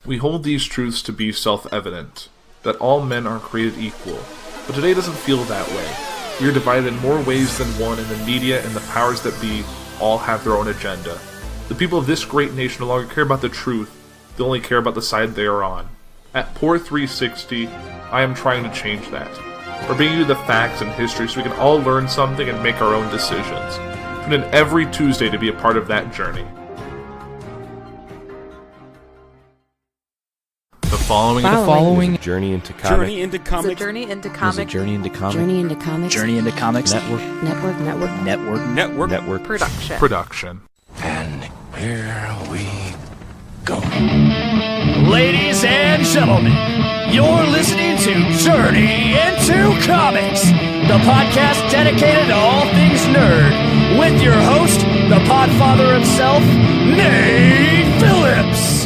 We hold these truths to be self-evident, that all men are created equal, but today doesn't feel that way. We are divided in more ways than one, and the media and the powers that be all have their own agenda. The people of this great nation no longer care about the truth, they only care about the side they are on. At Poor 360, I am trying to change that. We're bringing you the facts and history so we can all learn something and make our own decisions. Tune in every Tuesday to be a part of that journey. The following is a journey into comics. Journey into comics. It's a journey into comics. It's a journey into comics. Journey into comics. Journey into comics. Network. Production. And here we go. Ladies and gentlemen, you're listening to Journey into Comics, the podcast dedicated to all things nerd, with your host, the Podfather himself, Nate Phillips.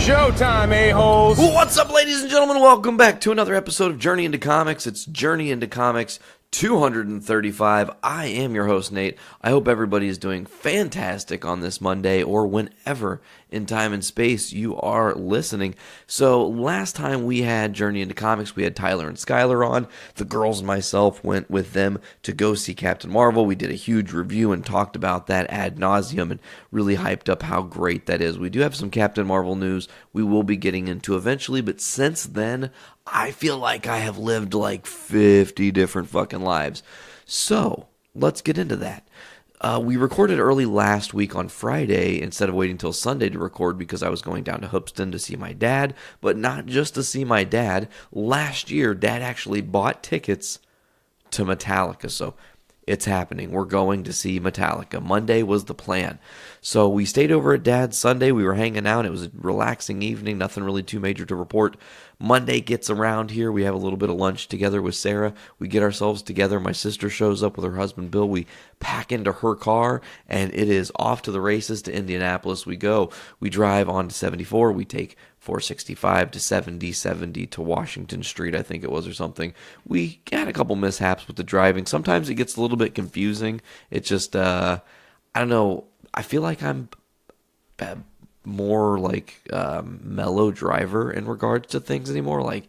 Showtime, a-holes! What's up, ladies and gentlemen? Welcome back to another episode of Journey into Comics. It's Journey into Comics 235. I am your host, Nate. I hope everybody is doing fantastic on this Monday or whenever in time and space you are listening. So last time we had Journey into Comics, we had Tyler and Skylar on. The girls and myself went with them to go see Captain Marvel. We did a huge review and talked about that ad nauseum and really hyped up how great that is. We do have some Captain Marvel news we will be getting into eventually, but since then, I feel like I have lived like 50 different fucking lives. So, let's get into that. We recorded early last week on Friday instead of waiting till Sunday to record because I was going down to Hoopston to see my dad, but not just to see my dad. Last year, Dad actually bought tickets to Metallica, so it's happening. We're going to see Metallica. Monday was the plan. So we stayed over at Dad's Sunday. We were hanging out. It was a relaxing evening. Nothing really too major to report. Monday gets around here. We have a little bit of lunch together with Sarah. We get ourselves together. My sister shows up with her husband, Bill. We pack into her car, and it is off to the races to Indianapolis we go. We drive on to 74. We take 465 to 70 to Washington Street, I think it was, or something. We had a couple mishaps with the driving. Sometimes it gets a little bit confusing. It's just, I don't know. I feel like I'm more like mellow driver in regards to things anymore. Like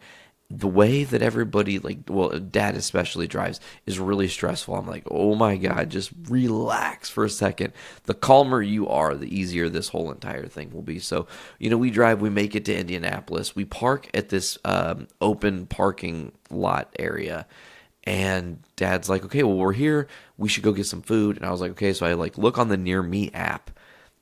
the way that everybody, like, well, Dad especially drives is really stressful. I'm like, oh my God, just relax for a second. The calmer you are, the easier this whole entire thing will be. So, we drive, we make it to Indianapolis. We park at this open parking lot area. And Dad's like, okay, well, we're here. We should go get some food. And I was like, okay. So I look on the Near Me app.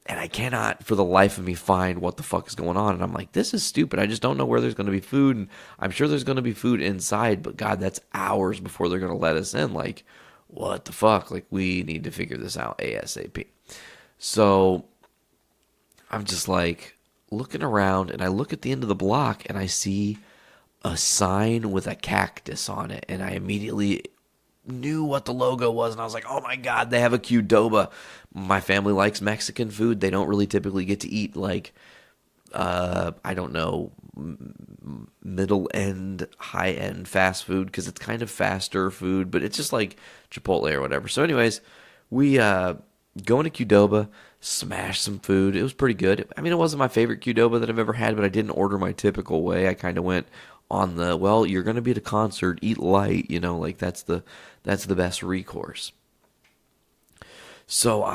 And I cannot, for the life of me, find what the fuck is going on. And I'm like, this is stupid. I just don't know where there's going to be food. And I'm sure there's going to be food inside. But, God, that's hours before they're going to let us in. Like, what the fuck? Like, we need to figure this out ASAP. So, I'm just, like, looking around. And I look at the end of the block. And I see a sign with a cactus on it. And I immediately knew what the logo was, and I was like, oh my God, they have a Qdoba. My family likes Mexican food. They don't really typically get to eat like I don't know, middle end, high end fast food, because it's kind of faster food, but it's just like Chipotle or whatever. So anyways, we go into Qdoba, smash some food. It was pretty good. I mean, it wasn't my favorite Qdoba that I've ever had, but I didn't order my typical way. I kind of went on the, well, you're going to be at a concert, eat light, like that's the best recourse. So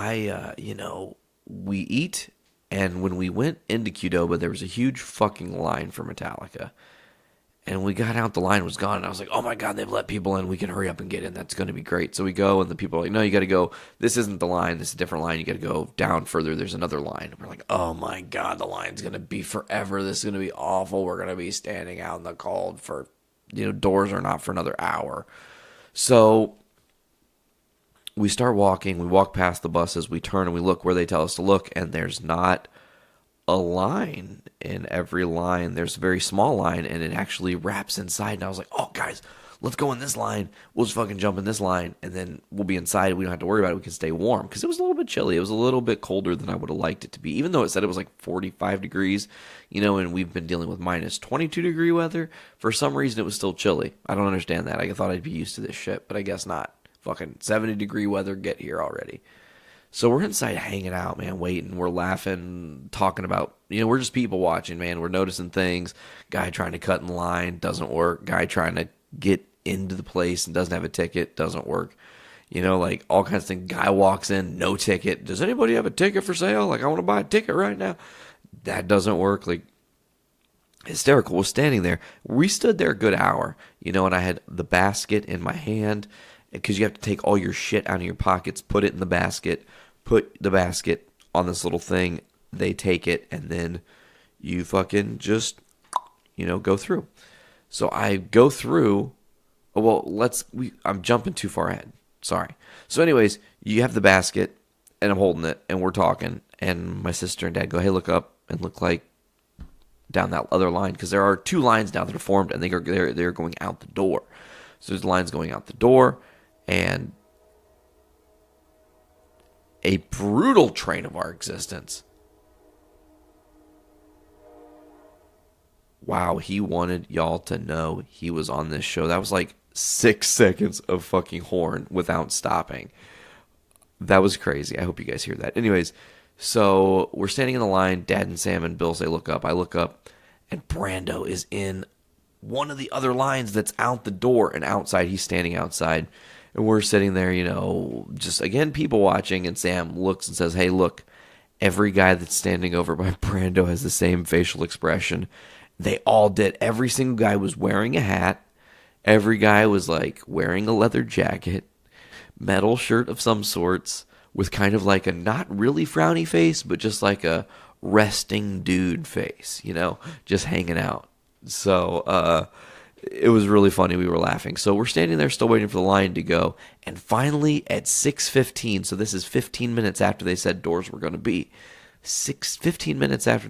we eat, and when we went into Qdoba, there was a huge fucking line for Metallica. And we got out, the line was gone, and I was like, oh my God, they've let people in, we can hurry up and get in, that's going to be great. So we go, and the people are like, no, you got to go, this isn't the line, this is a different line, you got to go down further, there's another line. And we're like, oh my God, the line's going to be forever, this is going to be awful, we're going to be standing out in the cold for, doors are not for another hour. So we start walking, we walk past the buses, we turn and we look where they tell us to look, and there's not a line in every line. There's a very small line, and it actually wraps inside. And I was like, oh, guys, let's go in this line. We'll just fucking jump in this line, and then we'll be inside. We don't have to worry about it. We can stay warm, because it was a little bit chilly. It was a little bit colder than I would have liked it to be, even though it said it was like 45 degrees, and we've been dealing with minus 22 degree weather. For some reason, it was still chilly. I don't understand that. I thought I'd be used to this shit, but I guess not. Fucking 70 degree weather, get here already. So we're inside hanging out, man, waiting. We're laughing, talking about, we're just people watching, man. We're noticing things. Guy trying to cut in line, doesn't work. Guy trying to get into the place and doesn't have a ticket, doesn't work. Like all kinds of things. Guy walks in, no ticket. Does anybody have a ticket for sale? Like, I want to buy a ticket right now. That doesn't work. Like, hysterical. We're standing there. We stood there a good hour, and I had the basket in my hand because you have to take all your shit out of your pockets, put it in the basket, put the basket on this little thing. They take it, and then you fucking just, go through. So I go through. Well, I'm jumping too far ahead. Sorry. So anyways, you have the basket, and I'm holding it, and we're talking, and my sister and dad go, hey, look up, and look like down that other line, because there are 2 lines now that are formed, and they're going out the door. So there's lines going out the door, and a brutal train of our existence. Wow, he wanted y'all to know he was on this show. That was like 6 seconds of fucking horn without stopping. That was crazy. I hope you guys hear that. Anyways, so we're standing in the line. Dad and Sam and Bill say, look up. I look up, and Brando is in one of the other lines that's out the door, and outside, he's standing outside. And we're sitting there, just, again, people watching, and Sam looks and says, hey, look, every guy that's standing over by Brando has the same facial expression. They all did. Every single guy was wearing a hat. Every guy was, like, wearing a leather jacket, metal shirt of some sorts, with kind of like a not really frowny face, but just like a resting dude face, just hanging out. So it was really funny. We were laughing. So we're standing there still waiting for the line to go. And finally at 6:15, so this is 15 minutes after they said doors were going to be, 15 minutes after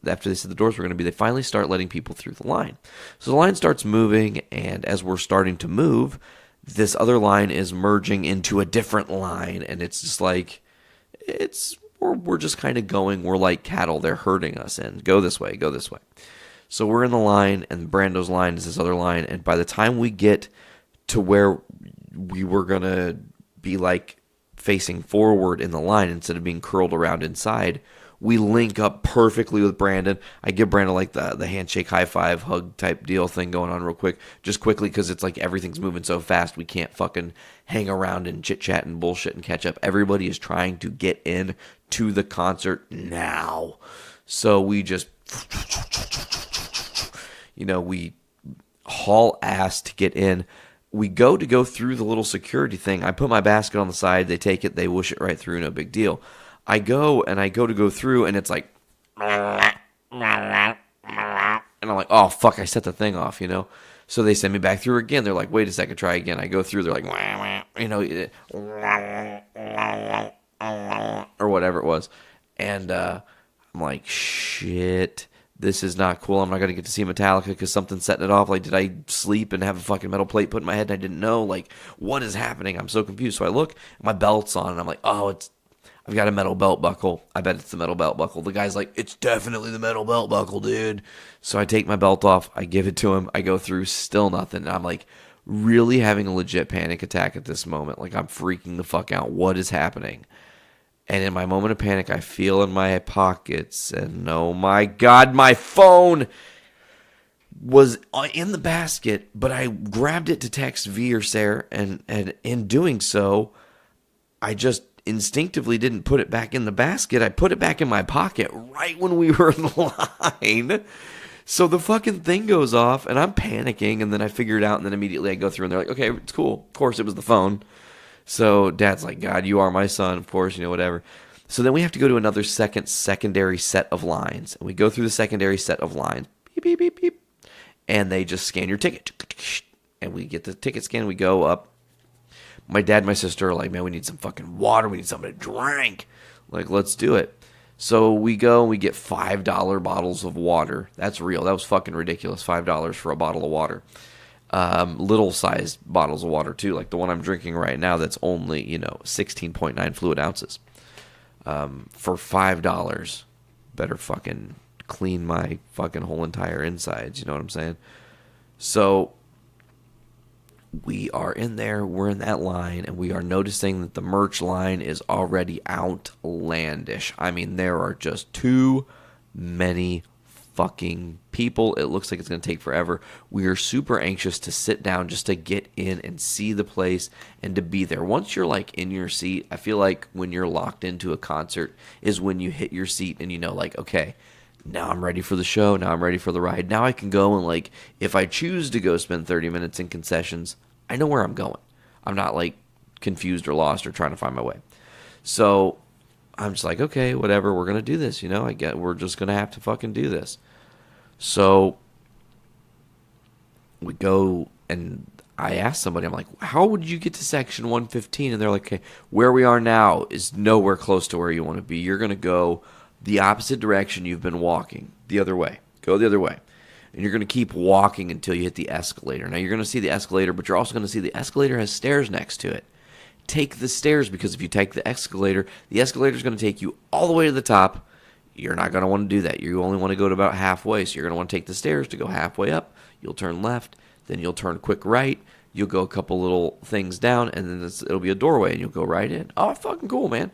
after they said the doors were going to be, they finally start letting people through the line. So the line starts moving, and as we're starting to move, this other line is merging into a different line, and it's just like, we're just kind of going, we're like cattle, they're herding us in. Go this way, go this way. So we're in the line, and Brando's line is this other line, and by the time we get to where we were going to be like facing forward in the line instead of being curled around inside, we link up perfectly with Brandon. I give Brandon like the handshake, high five, hug type deal thing going on real quick, just quickly, because it's like everything's moving so fast we can't fucking hang around and chit chat and bullshit and catch up. Everybody is trying to get in to the concert now. So we just, we haul ass to get in. We go through the little security thing. I put my basket on the side. They take it. They whoosh it right through. No big deal. I go through, and it's like, and I'm like, oh, fuck, I set the thing off, So they send me back through again. They're like, wait a second, try again. I go through. They're like, or whatever it was. And I'm like, shit. This is not cool. I'm not going to get to see Metallica because something's setting it off. Like, did I sleep and have a fucking metal plate put in my head and I didn't know? Like, what is happening? I'm so confused. So I look, my belt's on, and I'm like, oh, I've got a metal belt buckle. I bet it's the metal belt buckle. The guy's like, it's definitely the metal belt buckle, dude. So I take my belt off. I give it to him. I go through, still nothing. And I'm like really having a legit panic attack at this moment. Like, I'm freaking the fuck out. What is happening? And in my moment of panic, I feel in my pockets, and oh my God, my phone was in the basket, but I grabbed it to text V or Sarah, and in doing so, I just instinctively didn't put it back in the basket. I put it back in my pocket right when we were in the line. So the fucking thing goes off, and I'm panicking, and then I figure it out, and then immediately I go through, and they're like, okay, it's cool. Of course, it was the phone. So Dad's like, God, you are my son, of course, whatever. So then we have to go to another secondary set of lines. And we go through the secondary set of lines. Beep, beep, beep, beep. And they just scan your ticket. And we get the ticket scan. We go up. My dad and my sister are like, man, we need some fucking water. We need something to drink. Like, let's do it. So we go and we get $5 bottles of water. That's real. That was fucking ridiculous. $5 for a bottle of water. Little sized bottles of water too, like the one I'm drinking right now that's only 16.9 fluid ounces. For $5, better fucking clean my fucking whole entire insides, you know what I'm saying? So we are in there, we're in that line, and we are noticing that the merch line is already outlandish. I mean, there are just too many fucking people. It looks like it's going to take forever. We are super anxious to sit down just to get in and see the place and to be there. Once you're like in your seat, I feel like when you're locked into a concert is when you hit your seat and you know, like, okay, now I'm ready for the show. Now I'm ready for the ride. Now I can go and, like, if I choose to go spend 30 minutes in concessions, I know where I'm going. I'm not like confused or lost or trying to find my way. So I'm just like, okay, whatever, we're going to do this, we're just going to have to fucking do this. So we go, and I asked somebody, I'm like, how would you get to section 115? And they're like, okay, where we are now is nowhere close to where you want to be. You're going to go the opposite direction you've been walking, the other way. Go the other way. And you're going to keep walking until you hit the escalator. Now, you're going to see the escalator, but you're also going to see the escalator has stairs next to it. Take the stairs, because if you take the escalator is going to take you all the way to the top. You're not going to want to do that. You only want to go to about halfway, so you're going to want to take the stairs to go halfway up. You'll turn left, then you'll turn quick right. You'll go a couple little things down, and then it'll be a doorway, and you'll go right in. Oh, fucking cool, man.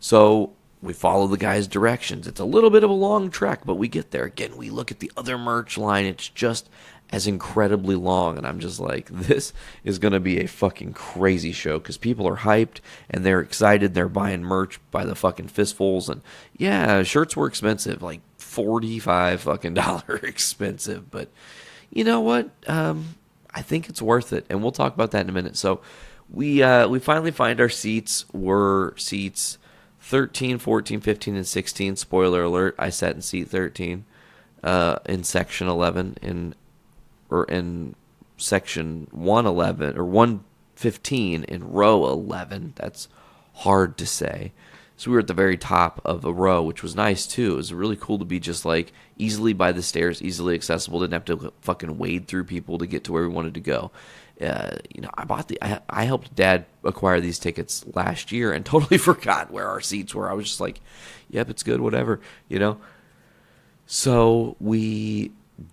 So we follow the guy's directions. It's a little bit of a long trek, but we get there. Again, we look at the other merch line. It's just as incredibly long, and I'm just like, this is going to be a fucking crazy show, because people are hyped, and they're excited. They're buying merch by the fucking fistfuls, and yeah, shirts were expensive, like $45 fucking dollar expensive, but you know what? I think it's worth it, and we'll talk about that in a minute. So we finally find our seats. We're seats 13, 14, 15, and 16. Spoiler alert, I sat in seat 13 in section 11 in section 111 or 115 in row 11. That's hard to say. So we were at the very top of a row, which was nice too. It was really cool to be just like easily by the stairs, easily accessible. Didn't have to fucking wade through people to get to where we wanted to go. I helped Dad acquire these tickets last year and totally forgot where our seats were. I was just like, yep, it's good, whatever, So we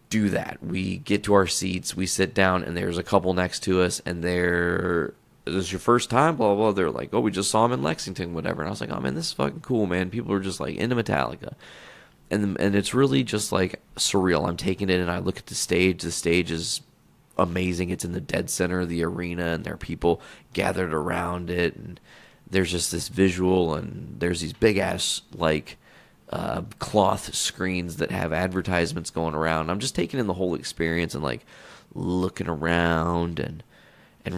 do that. We get to our seats, we sit down, and there's a couple next to us, and this is your first time, blah, blah, blah. They're like, oh, we just saw him in Lexington, whatever. And I was like, oh, man, this is fucking cool, man. People are just, like, into Metallica. And it's really just, like, surreal. I'm taking it, and I look at the stage. The stage is amazing. It's in the dead center of the arena, and there are people gathered around it. And there's just this visual, and there's these big-ass, like, cloth screens that have advertisements going around. I'm just taking in the whole experience and, like, looking around and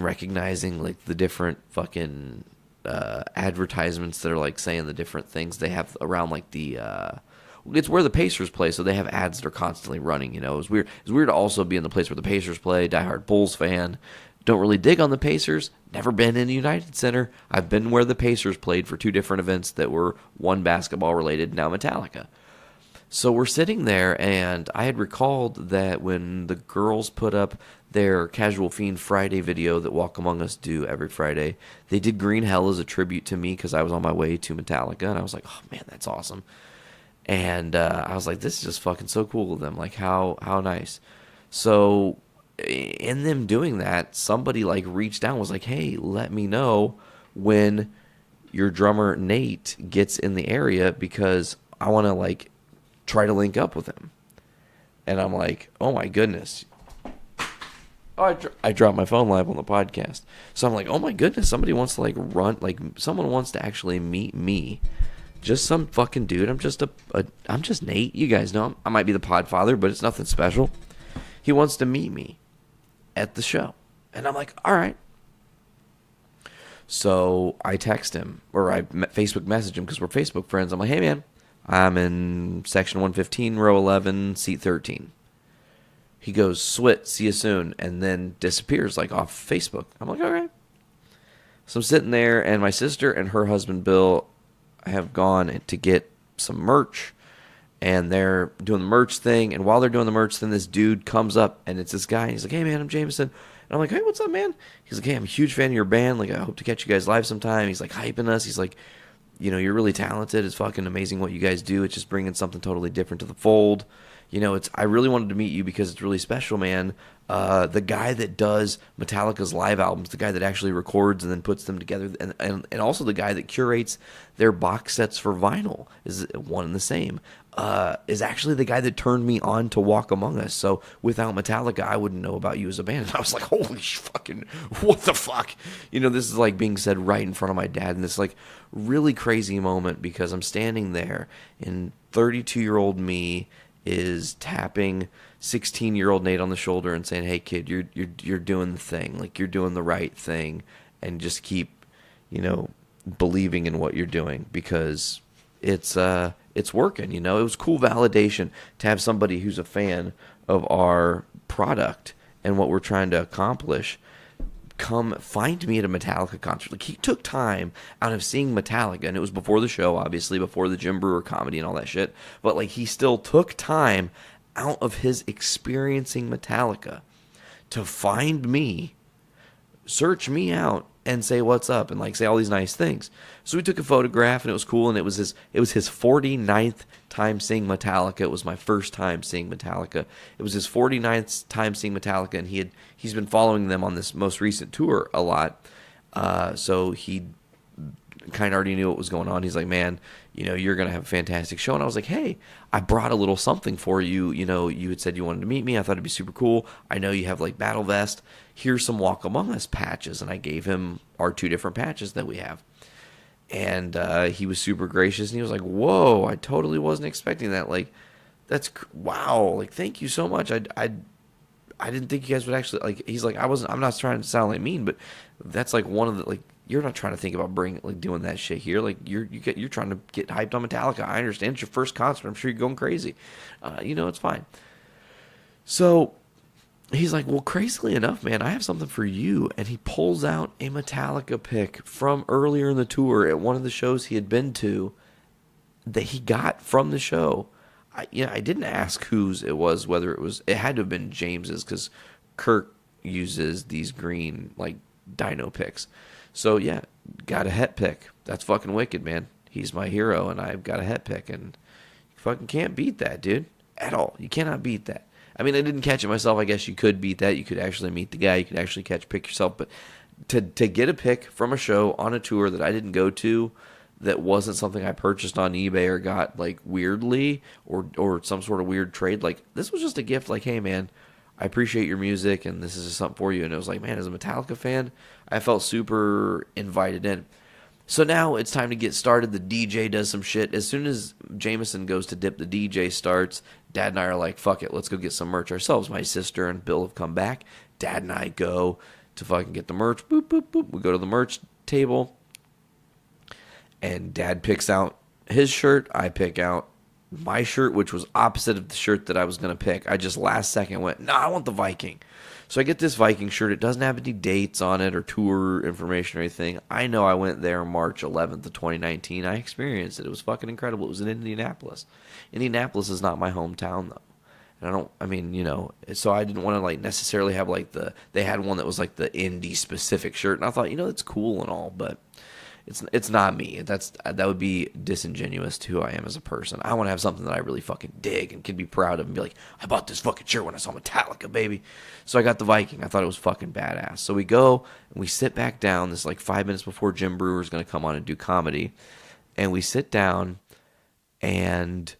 recognizing, like, the different fucking advertisements that are, like, saying the different things they have around, like, it's where the Pacers play, so they have ads that are constantly running, It was weird. It's weird to also be in the place where the Pacers play. Diehard Bulls fan. Don't really dig on the Pacers. Never been in the United Center. I've been where the Pacers played for 2 different events that were one basketball related, now Metallica. So we're sitting there, and I had recalled that when the girls put up their Casual Fiend Friday video that Walk Among Us do every Friday, they did Green Hell as a tribute to me because I was on my way to Metallica, and I was like, oh, man, that's awesome. And I was like, this is just fucking so cool of them. Like, how nice. So in them doing that, somebody, like, reached out and was like, hey, let me know when your drummer Nate gets in the area because I want to, like, try to link up with him. And I'm like, oh my goodness. Oh, I dropped my phone live on the podcast. So I'm like, oh my goodness, somebody wants to, like, someone wants to actually meet me. Just some fucking dude. I'm just Nate. You guys know him. I might be the podfather, but it's nothing special. He wants to meet me at the show. And I'm like, all right. So I text him, or I Facebook message him because we're Facebook friends. I'm like, hey man, I'm in section 115, row 11, seat 13. He goes, Swit, see you soon, and then disappears, like, off Facebook. I'm like, all right. So I'm sitting there, and my sister and her husband, Bill, have gone to get some merch, and they're doing the merch thing, and while they're doing the merch thing, this dude comes up, and it's this guy, and he's like, hey, man, I'm Jameson. And I'm like, hey, what's up, man? He's like, hey, I'm a huge fan of your band. Like, I hope to catch you guys live sometime. He's, like, hyping us. He's like, you're really talented. It's fucking amazing what you guys do. It's just bringing something totally different to the fold. I really wanted to meet you because it's really special, man. The guy that does Metallica's live albums, the guy that actually records and then puts them together, and also the guy that curates their box sets for vinyl, is one and the same, is actually the guy that turned me on to Walk Among Us. So without Metallica, I wouldn't know about you as a band. And I was like, holy fucking, what the fuck? This is like being said right in front of my dad, and this like really crazy moment because I'm standing there and 32-year-old me is tapping 16-year-old Nate on the shoulder and saying, "Hey kid, you're doing the thing. Like, you're doing the right thing, and just keep, believing in what you're doing because it's working." It was cool validation to have somebody who's a fan of our product and what we're trying to accomplish come find me at a Metallica concert. Like, he took time out of seeing Metallica, and it was before the show, obviously, before the Jim Breuer comedy and all that shit, but like, he still took time out of his experiencing Metallica to find me, search me out, and say what's up, and like say all these nice things. So we took a photograph, and it was cool, and it was his 49th time seeing Metallica. It was my first time seeing Metallica. It was his 49th time seeing Metallica, and he's been following them on this most recent tour a lot. So he kind of already knew what was going on. He's like, "Man, you're going to have a fantastic show." And I was like, "Hey, I brought a little something for you. You had said you wanted to meet me. I thought it'd be super cool. I know you have like Battle Vest. Here's some Walk Among Us patches." And I gave him our 2 different patches that we have. And he was super gracious, and he was like, "Whoa, I totally wasn't expecting that. Like, wow. Like, thank you so much. I didn't think you guys would actually like." He's like, I'm not trying to sound like mean, but that's like one of the, like, you're not trying to think about doing that shit here. Like, you're trying to get hyped on Metallica. I understand it's your first concert. I'm sure you're going crazy. It's fine. So he's like, "Well, crazily enough, man, I have something for you." And he pulls out a Metallica pick from earlier in the tour at one of the shows he had been to that he got from the show. I didn't ask whose it was, it had to have been James's, because Kirk uses these green, like, dino picks. So, yeah, got a het pick. That's fucking wicked, man. He's my hero, and I've got a het pick, and you fucking can't beat that, dude. At all. You cannot beat that. I mean, I didn't catch it myself. I guess you could beat that. You could actually meet the guy. You could actually catch a pick yourself. But to get a pick from a show on a tour that I didn't go to, that wasn't something I purchased on eBay or got, like, weirdly, or some sort of weird trade, like, this was just a gift. Like, "Hey, man, I appreciate your music, and this is just something for you." And it was like, man, as a Metallica fan, I felt super invited in. So now it's time to get started. The DJ does some shit. As soon as Jameson goes to dip, the DJ starts. Dad and I are like, fuck it, let's go get some merch ourselves. My sister and Bill have come back. Dad and I go to fucking get the merch. Boop, boop, boop. We go to the merch table, and Dad picks out his shirt. I pick out my shirt, which was opposite of the shirt that I was going to pick. I just last second went, "No, I want the Viking." So I get this Viking shirt. It doesn't have any dates on it or tour information or anything. I know I went there March 11th of 2019. I experienced it. It was fucking incredible. It was in Indianapolis. Indianapolis is not my hometown, though. And so I didn't want to, like, necessarily have, like, they had one that was, like, the indie specific shirt. And I thought, it's cool and all, but it's not me. That would be disingenuous to who I am as a person. I want to have something that I really fucking dig and can be proud of and be like, "I bought this fucking shirt when I saw Metallica, baby." So I got the Viking. I thought it was fucking badass. So we go and we sit back down. This is like 5 minutes before Jim Breuer is going to come on and do comedy. And we sit down, and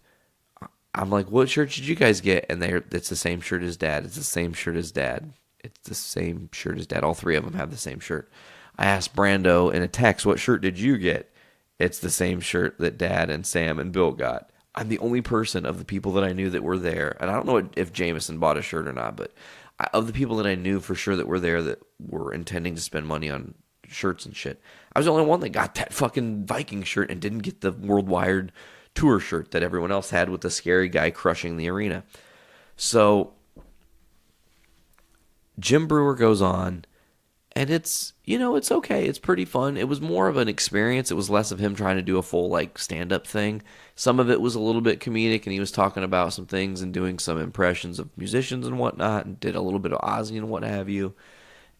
I'm like, "What shirt did you guys get?" And it's the same shirt as Dad. It's the same shirt as Dad. It's the same shirt as Dad. All 3 of them have the same shirt. I asked Brando in a text, "What shirt did you get?" It's the same shirt that Dad and Sam and Bill got. I'm the only person of the people that I knew that were there, and I don't know if Jameson bought a shirt or not, but of the people that I knew for sure that were there that were intending to spend money on shirts and shit, I was the only one that got that fucking Viking shirt and didn't get the Worldwide tour shirt that everyone else had with the scary guy crushing the arena. So Jim Breuer goes on, and it's okay. It's pretty fun. It was more of an experience. It was less of him trying to do a full, like, stand-up thing. Some of it was a little bit comedic, and he was talking about some things and doing some impressions of musicians and whatnot, and did a little bit of Ozzy and what have you.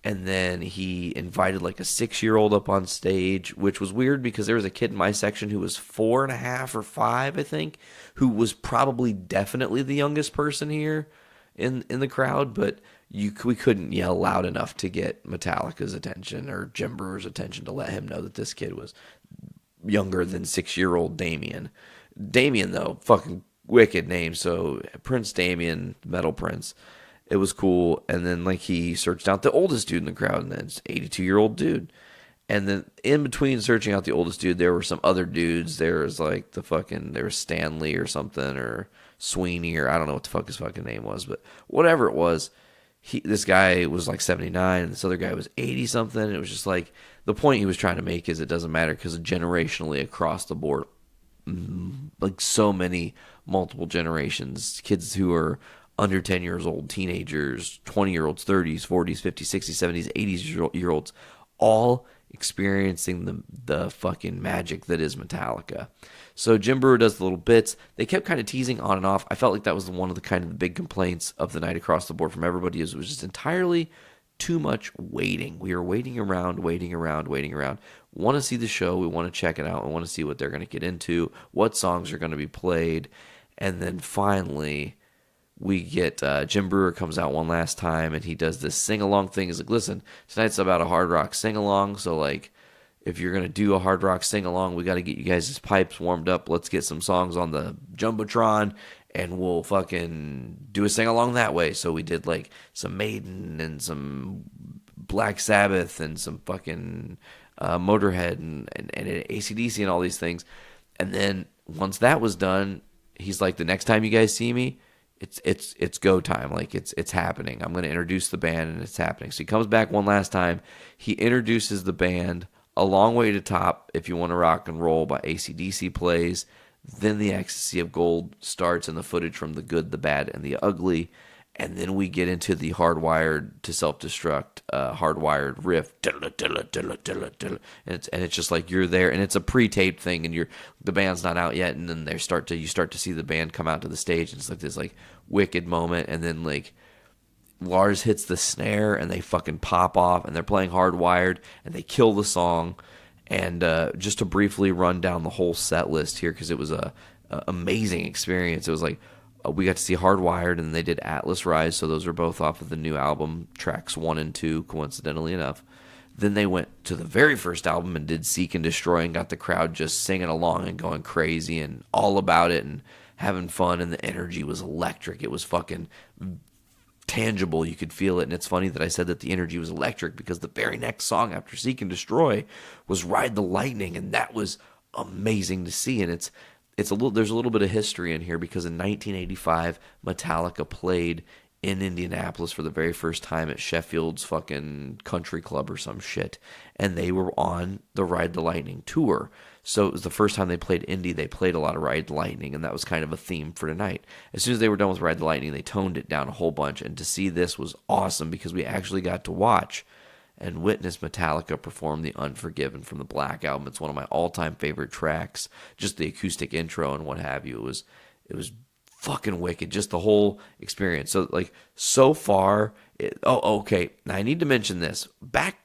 And then he invited like a 6-year-old up on stage, which was weird because there was a kid in my section who was 4.5 or 5, I think, who was probably definitely the youngest person here in the crowd, but we couldn't yell loud enough to get Metallica's attention or Jim Brewer's attention to let him know that this kid was younger than 6-year-old Damien. Damien, though, fucking wicked name. So Prince Damien, Metal Prince. It was cool. And then like he searched out the oldest dude in the crowd, and then it's 82-year-old dude. And then in between searching out the oldest dude, there were some other dudes. There was like there was Stanley or something, or Sweeney, or I don't know what the fuck his fucking name was, but whatever it was, this guy was like 79 and this other guy was 80 something. It was just like, the point he was trying to make is it doesn't matter because generationally across the board, like so many multiple generations, kids who are under 10 years old, teenagers, 20-year-olds, 30s, 40s, 50s, 60s, 70s, 80s-year-olds, all experiencing the fucking magic that is Metallica. So Jim Brewer does the little bits. They kept kind of teasing on and off. I felt like that was one of the kind of the big complaints of the night across the board from everybody, is it was just entirely too much waiting. We were waiting around. Want to see the show. We want to check it out. We want to see what they're going to get into, what songs are going to be played. And then finally, we get Jim Brewer comes out one last time, and he does this sing-along thing. He's like, listen, tonight's about a hard rock sing-along, so like, if you're going to do a hard rock sing-along, we got to get you guys' pipes warmed up. Let's get some songs on the Jumbotron, and we'll fucking do a sing-along that way. So we did like some Maiden and some Black Sabbath and some fucking Motorhead and AC/DC and all these things. And then once that was done, he's like, the next time you guys see me, it's go time. Like it's happening. I'm going to introduce the band, and it's happening. So he comes back one last time. He introduces the band. A Long Way to Top, If You Want to Rock and Roll by AC/DC plays. Then The Ecstasy of Gold starts, and the footage from The Good, the Bad, and the Ugly. And then we get into the Hardwired to Self-Destruct, Hardwired riff. And it's just like you're there, and it's a pre-taped thing, and the band's not out yet, and then you start to see the band come out to the stage, and it's like this like wicked moment, and then like Lars hits the snare and they fucking pop off, and they're playing Hardwired and they kill the song. And just to briefly run down the whole set list here, because it was a amazing experience. It was like we got to see Hardwired, and they did Atlas Rise, so those are both off of the new album, tracks 1 and 2, coincidentally enough. Then they went to the very first album and did Seek and Destroy, and got the crowd just singing along and going crazy and all about it and having fun, and the energy was electric. It was fucking tangible. You could feel it. And it's funny that I said that the energy was electric, because the very next song after Seek and Destroy was Ride the Lightning, and that was amazing to see. And there's a little bit of history in here, because in 1985 Metallica played in Indianapolis for the very first time at Sheffield's fucking country club or some shit, and they were on the Ride the Lightning tour. So it was the first time they played Indy. They played a lot of Ride the Lightning, and that was kind of a theme for tonight. As soon as they were done with Ride the Lightning, they toned it down a whole bunch, and to see this was awesome, because we actually got to watch and witness Metallica perform The Unforgiven from the Black Album. It's one of my all-time favorite tracks, just the acoustic intro and what have you. It was fucking wicked, just the whole experience. So like, so far, okay, now I need to mention this.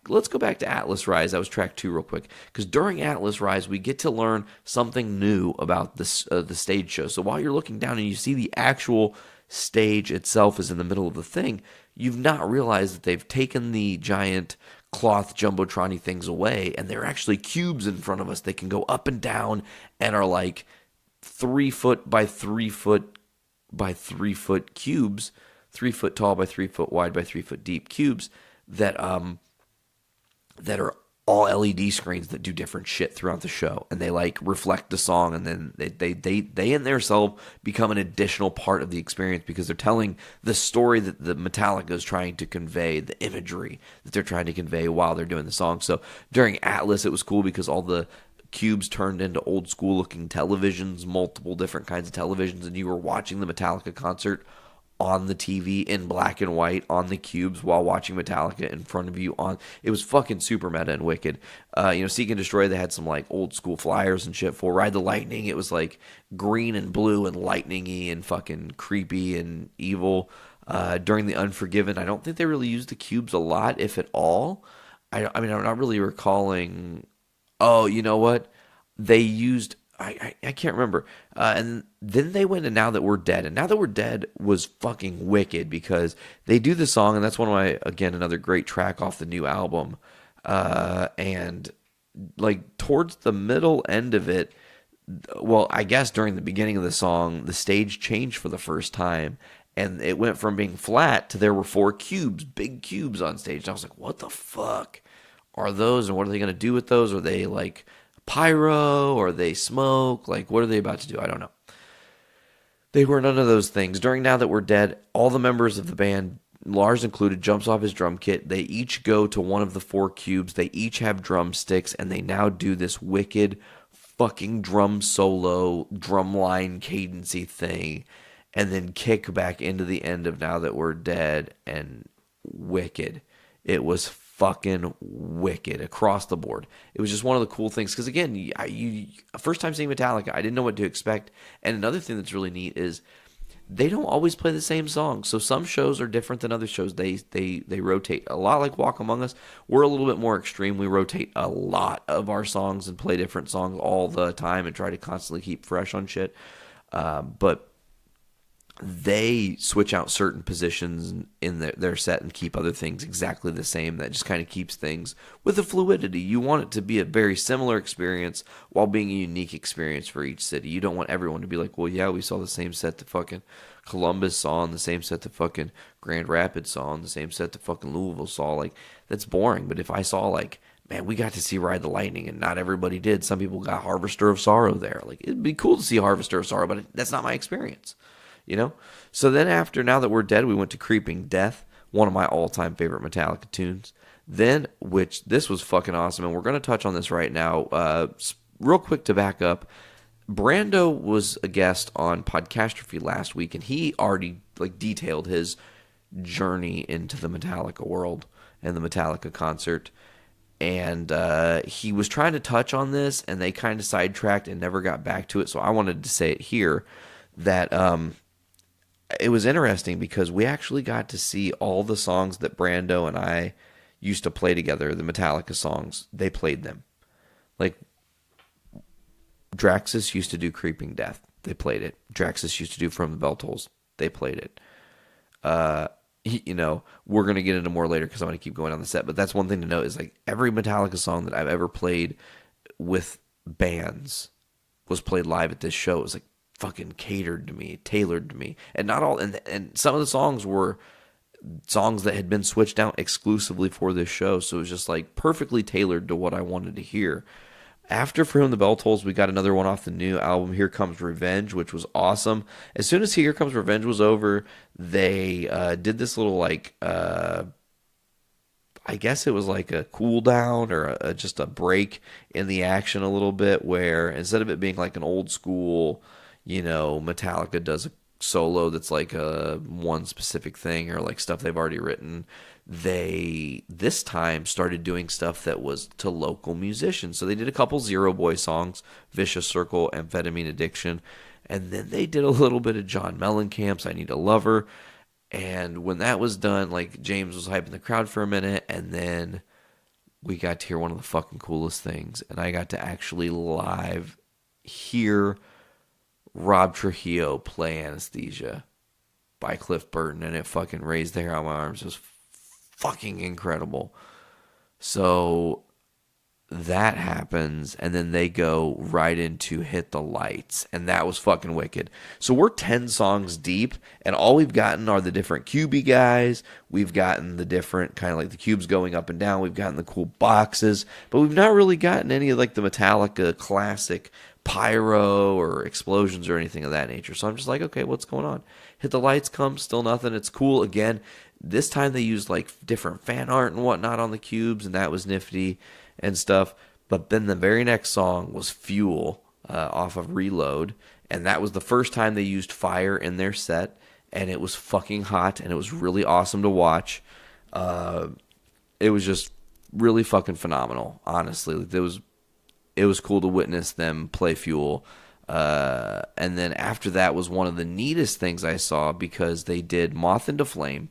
Let's go back to Atlas Rise. That was track 2 real quick, because during Atlas Rise we get to learn something new about this the stage show. So while you're looking down and you see the actual stage itself is in the middle of the thing, you've not realized that they've taken the giant cloth jumbotron-y things away, and they're actually cubes in front of us. They can go up and down and are like 3 foot by 3 foot by 3 foot cubes, 3 foot tall by 3 foot wide by 3 foot deep cubes that are all LED screens that do different shit throughout the show, and they like reflect the song, and then they in themselves become an additional part of the experience, because they're telling the story that the Metallica is trying to convey, the imagery that they're trying to convey while they're doing the song. So during Atlas, it was cool because all the cubes turned into old school looking televisions, multiple different kinds of televisions, and you were watching the Metallica concert on the TV in black and white on the cubes while watching Metallica in front of you it was fucking super meta and wicked. Seek and Destroy, they had some like old school flyers and shit for. Ride the Lightning, it was like green and blue and lightning-y and fucking creepy and evil. During the Unforgiven, I don't think they really used the cubes a lot, if at all. I mean, I'm not really recalling. Oh, you know what? They used. I can't remember. And then they went to Now That We're Dead. And Now That We're Dead was fucking wicked because they do the song, and that's one of my, again, another great track off the new album. And like towards the middle end of it, well, I guess during the beginning of the song, the stage changed for the first time. And it went from being flat to there were 4 cubes, big cubes on stage. And I was like, what the fuck are those? And what are they going to do with those? Are they like pyro or they smoke? Like, what are they about to do? I don't know. They were none of those things. During Now That We're Dead, all the members of the band, Lars included, jumps off his drum kit. They each go to one of the 4 cubes. They each have drumsticks, and they now do this wicked fucking drum solo, drumline cadency thing, and then kick back into the end of Now That We're Dead, and wicked. It was fucking wicked across the board. It was just one of the cool things because, again, you first time seeing Metallica, I didn't know what to expect. And another thing that's really neat is they don't always play the same songs. So some shows are different than other shows. They rotate a lot, like Walk Among Us. We're a little bit more extreme. We rotate a lot of our songs and play different songs all the time and try to constantly keep fresh on shit. But they switch out certain positions in their set and keep other things exactly the same. That just kind of keeps things with the fluidity. You want it to be a very similar experience while being a unique experience for each city. You don't want everyone to be like, well, yeah, we saw the same set that fucking Columbus saw, and the same set that fucking Grand Rapids saw, and the same set that fucking Louisville saw. Like, that's boring. But if I saw, like, man, we got to see Ride the Lightning, and not everybody did. Some people got Harvester of Sorrow there. Like, it'd be cool to see Harvester of Sorrow, but that's not my experience. You know? So then after Now That We're Dead, we went to Creeping Death, one of my all-time favorite Metallica tunes. Then, which this was fucking awesome, and we're going to touch on this right now. Real quick to back up, Brando was a guest on Podcastrophe last week, and he already like detailed his journey into the Metallica world and the Metallica concert. And he was trying to touch on this, and they kind of sidetracked and never got back to it. So I wanted to say it here that it was interesting because we actually got to see all the songs that Brando and I used to play together, the Metallica songs. They played them. Like, Draxus used to do Creeping Death. They played it. Draxus used to do From the Bell Tolls. They played it. You know, we're going to get into more later because I'm going to keep going on the set. But that's one thing to note is, like, every Metallica song that I've ever played with bands was played live at this show. It was, like, fucking catered to me, tailored to me. And not all, and some of the songs were songs that had been switched out exclusively for this show. So it was just, like, perfectly tailored to what I wanted to hear. After From the Bell Tolls, we got another one off the new album, Here Comes Revenge, which was awesome. As soon as Here Comes Revenge was over, they did this little, like, I guess it was like a cool down or just a break in the action a little bit, where instead of it being like an old school, you know, Metallica does a solo that's like a one specific thing or like stuff they've already written, they this time started doing stuff that was to local musicians. So they did a couple Zero Boy songs, Vicious Circle, Amphetamine Addiction, and then they did a little bit of John Mellencamp's I Need a Lover. And when that was done, like, James was hyping the crowd for a minute, and then we got to hear one of the fucking coolest things, and I got to actually live hear Rob Trujillo play Anesthesia by Cliff Burton, and it fucking raised the hair on my arms. It was fucking incredible. So that happens, and then they go right into Hit the Lights, and that was fucking wicked. So we're 10 songs deep, and all we've gotten are the different cubey guys. We've gotten the different kind of like the cubes going up and down. We've gotten the cool boxes, but we've not really gotten any of like the Metallica classic pyro or explosions or anything of that nature. So I'm just like, okay, what's going on? Hit the Lights comes, still nothing. It's cool. Again, this time they used like different fan art and whatnot on the cubes, and that was nifty and stuff. But then the very next song was Fuel off of Reload, and that was the first time they used fire in their set, and it was fucking hot, and it was really awesome to watch. It was just really fucking phenomenal, honestly. It was cool to witness them play Fuel. And then after that was one of the neatest things I saw, because they did Moth into Flame.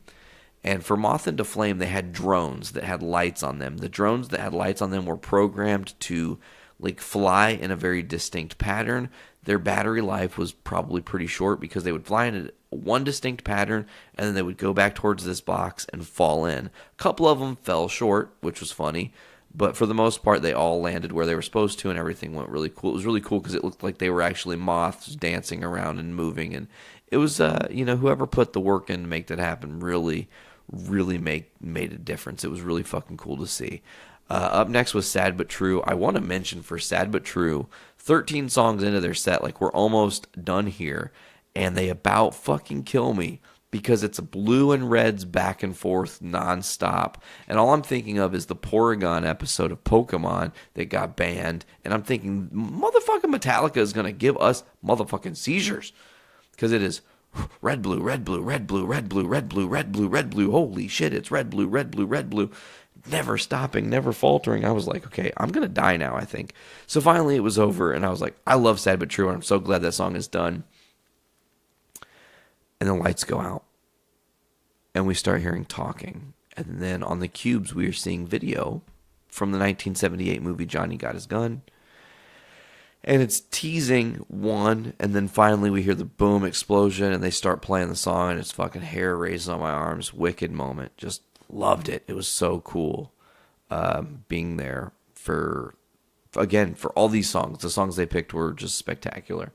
And for Moth into Flame, they had drones that had lights on them. The drones that had lights on them were programmed to like fly in a very distinct pattern. Their battery life was probably pretty short, because they would fly in one distinct pattern and then they would go back towards this box and fall in. A couple of them fell short, which was funny, but for the most part they all landed where they were supposed to, and everything went really cool. It was really cool because it looked like they were actually moths dancing around and moving, and it was whoever put the work in to make that happen really made a difference. It was really fucking cool to see. Up next was Sad But True. I want to mention for Sad But True, 13 songs into their set, like we're almost done here, and they about fucking kill me, because it's a blue and reds back and forth nonstop. And all I'm thinking of is the Porygon episode of Pokemon that got banned, and I'm thinking, motherfucking Metallica is going to give us motherfucking seizures, because it is red, blue, red, blue, red, blue, red, blue, red, blue, red, blue, red, blue. Holy shit, it's red, blue, red, blue, red, blue. Never stopping, never faltering. I was like, okay, I'm going to die now, I think. So finally it was over, and I was like, I love Sad But True, and I'm so glad that song is done. And the lights go out, and we start hearing talking. And then on the cubes, we are seeing video from the 1978 movie Johnny Got His Gun. And it's teasing one, and then finally we hear the boom explosion, and they start playing the song, and it's fucking hair raises on my arms. Wicked moment. Just loved it. It was so cool being there for all these songs. The songs they picked were just spectacular.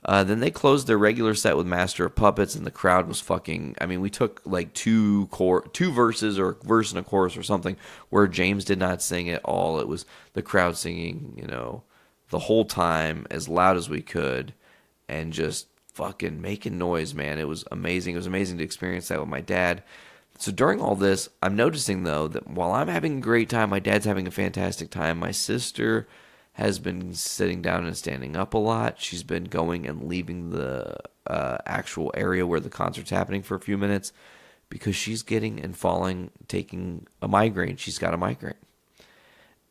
Then they closed their regular set with Master of Puppets, and the crowd was fucking... I mean, we took like two verses, or a verse and a chorus or something, where James did not sing at all. It was the crowd singing, the whole time as loud as we could, and just fucking making noise, man. It was amazing. It was amazing to experience that with my dad. So during all this, I'm noticing, though, that while I'm having a great time, my dad's having a fantastic time. My sister has been sitting down and standing up a lot. She's been going and leaving the actual area where the concert's happening for a few minutes, because she's getting and taking a migraine. She's got a migraine.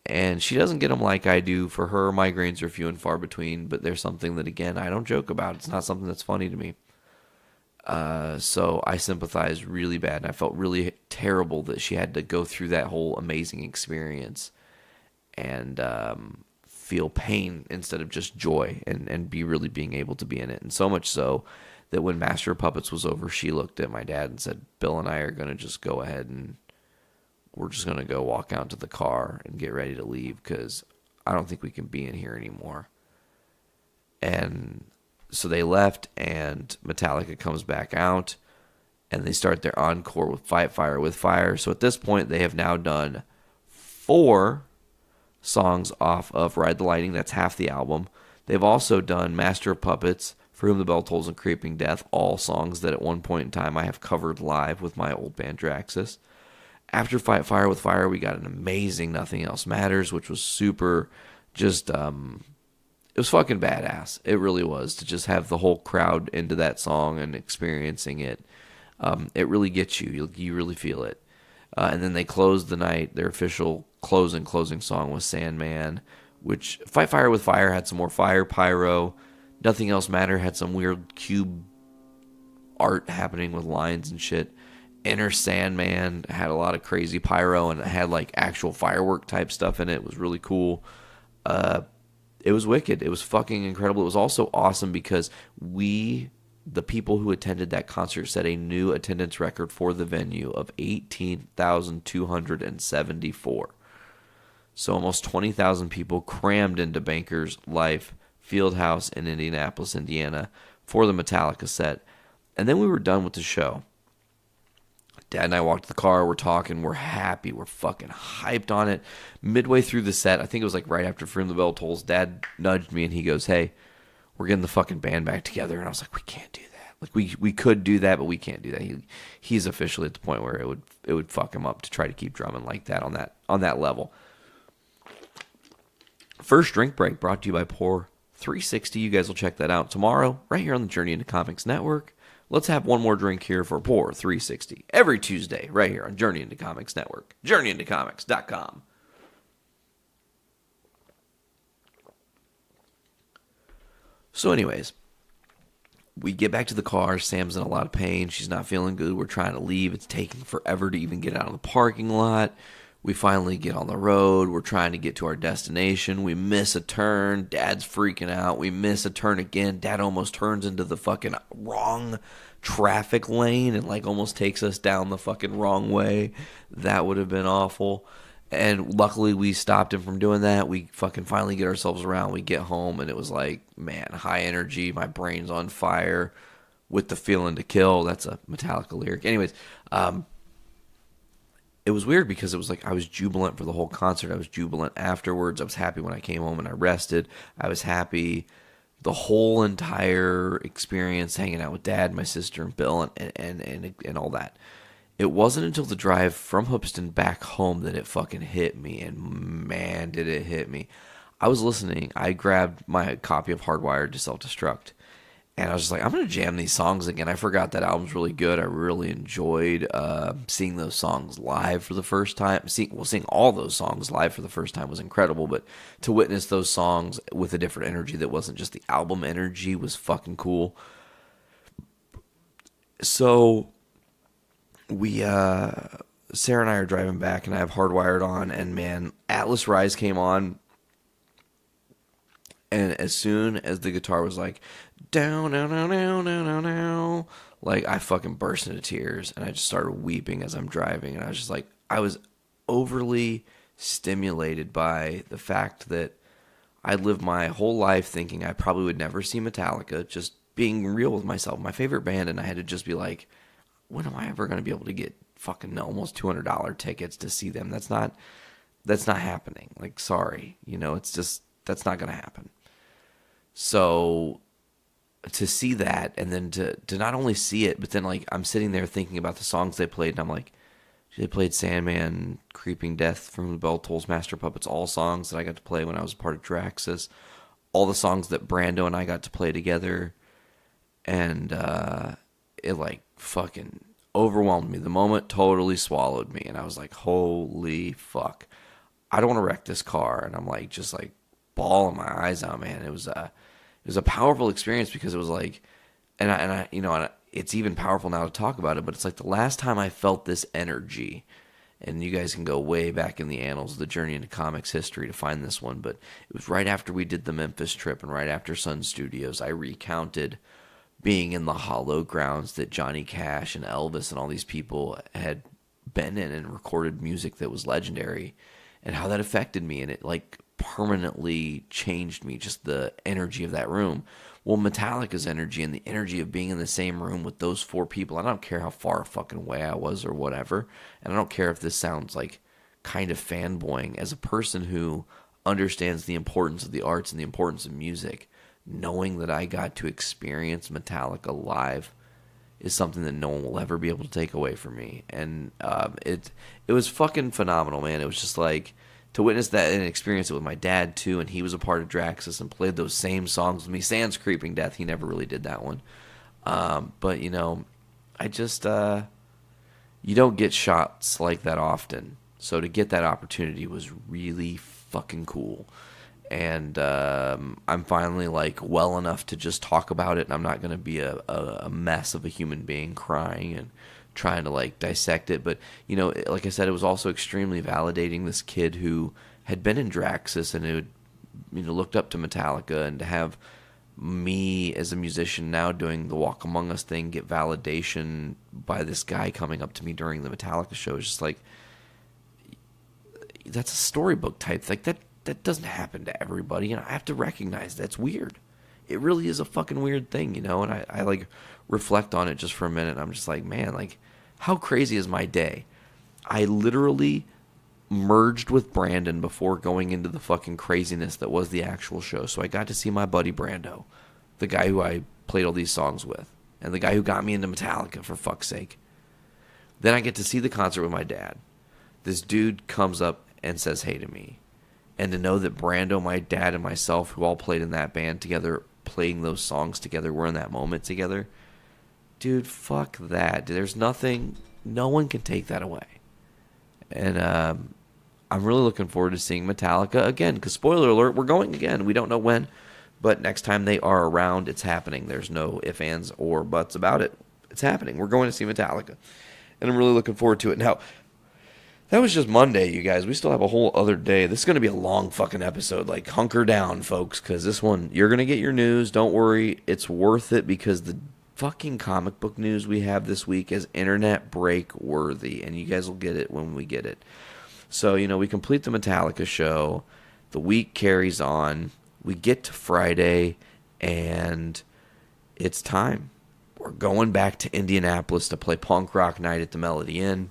And she doesn't get them like I do. For her, migraines are few and far between, but they're something that, again, I don't joke about. It's not something that's funny to me. So I sympathized really bad, and I felt really terrible that she had to go through that whole amazing experience and feel pain instead of just joy, and be really being able to be in it. And so much so that when Master of Puppets was over, she looked at my dad and said, Bill and I are going to just go ahead and we're just going to go walk out to the car and get ready to leave, because I don't think we can be in here anymore. And so they left, and Metallica comes back out, and they start their encore with Fight Fire with Fire. So at this point, they have now done 4 songs off of Ride the Lightning. That's half the album. They've also done Master of Puppets, For Whom the Bell Tolls, and Creeping Death, all songs that at one point in time I have covered live with my old band Draxus. After Fight Fire with Fire, we got an amazing Nothing Else Matters, which was super, just, it was fucking badass. It really was, to just have the whole crowd into that song and experiencing it. It really gets you. You really feel it. And then they closed the night. Their official closing song was Sandman, which Fight Fire with Fire had some more fire pyro. Nothing Else Matter had some weird cube art happening with lines and shit. Enter Sandman had a lot of crazy pyro, and it had like actual firework type stuff in it. It was really cool. It was wicked. It was fucking incredible. It was also awesome because the people who attended that concert set a new attendance record for the venue of 18,274. So almost 20,000 people crammed into Bankers Life Fieldhouse in Indianapolis, Indiana for the Metallica set. And then we were done with the show. Dad and I walked to the car, we're talking, we're happy, we're fucking hyped on it. Midway through the set, I think it was like right after For Whom the Bell Tolls, Dad nudged me and he goes, hey, we're getting the fucking band back together. And I was like, we can't do that. Like we could do that, but we can't do that. He's officially at the point where it would fuck him up to try to keep drumming like that on that level. First Drink Break brought to you by Pour 360. You guys will check that out tomorrow right here on the Journey into Comics Network. Let's have one more drink here for Pour 360 every Tuesday right here on Journey into Comics Network. JourneyIntoComics.com. So anyways, we get back to the car. Sam's in a lot of pain. She's not feeling good. We're trying to leave. It's taking forever to even get out of the parking lot. We finally get on the road. We're trying to get to our destination. We miss a turn. Dad's freaking out. We miss a turn again. Dad almost turns into the fucking wrong traffic lane and like almost takes us down the fucking wrong way. That would have been awful. And luckily we stopped him from doing that. We fucking finally get ourselves around. We get home and it was like, man, high energy. My brain's on fire with the feeling to kill. That's a Metallica lyric. Anyways, it was weird because it was like I was jubilant for the whole concert. I was jubilant afterwards. I was happy when I came home and I rested. I was happy the whole entire experience hanging out with Dad, my sister, and Bill, and all that. It wasn't until the drive from Hoopeston back home that it fucking hit me, and man, did it hit me. I was listening. I grabbed my copy of Hardwired to Self-Destruct, and I was just like, I'm going to jam these songs again. I forgot that album's really good. I really enjoyed seeing those songs live for the first time. Seeing all those songs live for the first time was incredible, but to witness those songs with a different energy that wasn't just the album energy was fucking cool. So we, Sarah and I are driving back, and I have Hardwired on, and man, Atlas Rise came on, and as soon as the guitar was like, down, down, down, down, down, down, down, like I fucking burst into tears, and I just started weeping as I'm driving, and I was just like, I was overly stimulated by the fact that I lived my whole life thinking I probably would never see Metallica, just being real with myself, my favorite band, and I had to just be like, when am I ever going to be able to get fucking almost $200 tickets to see them? That's not happening. Like, sorry, it's just, that's not going to happen. So to see that, and then to not only see it, but then like I'm sitting there thinking about the songs they played, and I'm like, they played Sandman, Creeping Death, From the Bell Tolls, Master Puppets, all songs that I got to play when I was a part of Draxus, all the songs that Brando and I got to play together, and it like fucking overwhelmed me. The moment totally swallowed me, and I was like, holy fuck, I don't want to wreck this car. And I'm like, just like bawling my eyes out, man. It was a powerful experience because it was like, and I it's even powerful now to talk about it, but it's like the last time I felt this energy, and you guys can go way back in the annals of the Journey into Comics history to find this one, but it was right after we did the Memphis trip and right after Sun Studios. I recounted being in the hollow grounds that Johnny Cash and Elvis and all these people had been in and recorded music that was legendary, and how that affected me, and it like permanently changed me, just the energy of that room. Well, Metallica's energy and the energy of being in the same room with those four people, I don't care how far fucking away I was or whatever, and I don't care if this sounds like kind of fanboying. As a person who understands the importance of the arts and the importance of music, knowing that I got to experience Metallica live is something that no one will ever be able to take away from me. And it was fucking phenomenal, man. It was just like, to witness that and experience it with my dad too, and he was a part of Draxus and played those same songs with me. Sans Creeping Death, he never really did that one. But I just you don't get shots like that often. So to get that opportunity was really fucking cool. And I'm finally like well enough to just talk about it, and I'm not going to be a mess of a human being crying and trying to like dissect it. But like I said, it was also extremely validating. This kid who had been in Draxus and who looked up to Metallica, and to have me as a musician now doing the Walk Among Us thing get validation by this guy coming up to me during the Metallica show is just like, that's a storybook type thing. That doesn't happen to everybody, and I have to recognize that's weird. It really is a fucking weird thing, and I like reflect on it just for a minute, and I'm just like, man, like, how crazy is my day? I literally merged with Brandon before going into the fucking craziness that was the actual show. So I got to see my buddy Brando, the guy who I played all these songs with, and the guy who got me into Metallica, for fuck's sake. Then I get to see the concert with my dad. This dude comes up and says hey to me. And to know that Brando, my dad, and myself, who all played in that band together, playing those songs together, we're in that moment together. Dude, fuck that. There's nothing, no one can take that away. And I'm really looking forward to seeing Metallica again, because spoiler alert, we're going again. We don't know when, But next time they are around, it's happening. There's no ifs, ands, or buts about it. It's happening. We're going to see Metallica. And I'm really looking forward to it. Now, that was just Monday, you guys. We still have a whole other day. This is going to be a long fucking episode. Like, hunker down, folks, because this one, you're going to get your news. Don't worry. It's worth it because the fucking comic book news we have this week is internet break worthy. And you guys will get it when we get it. So, we complete the Metallica show. The week carries on. We get to Friday, and it's time. We're going back to Indianapolis to play punk rock night at the Melody Inn.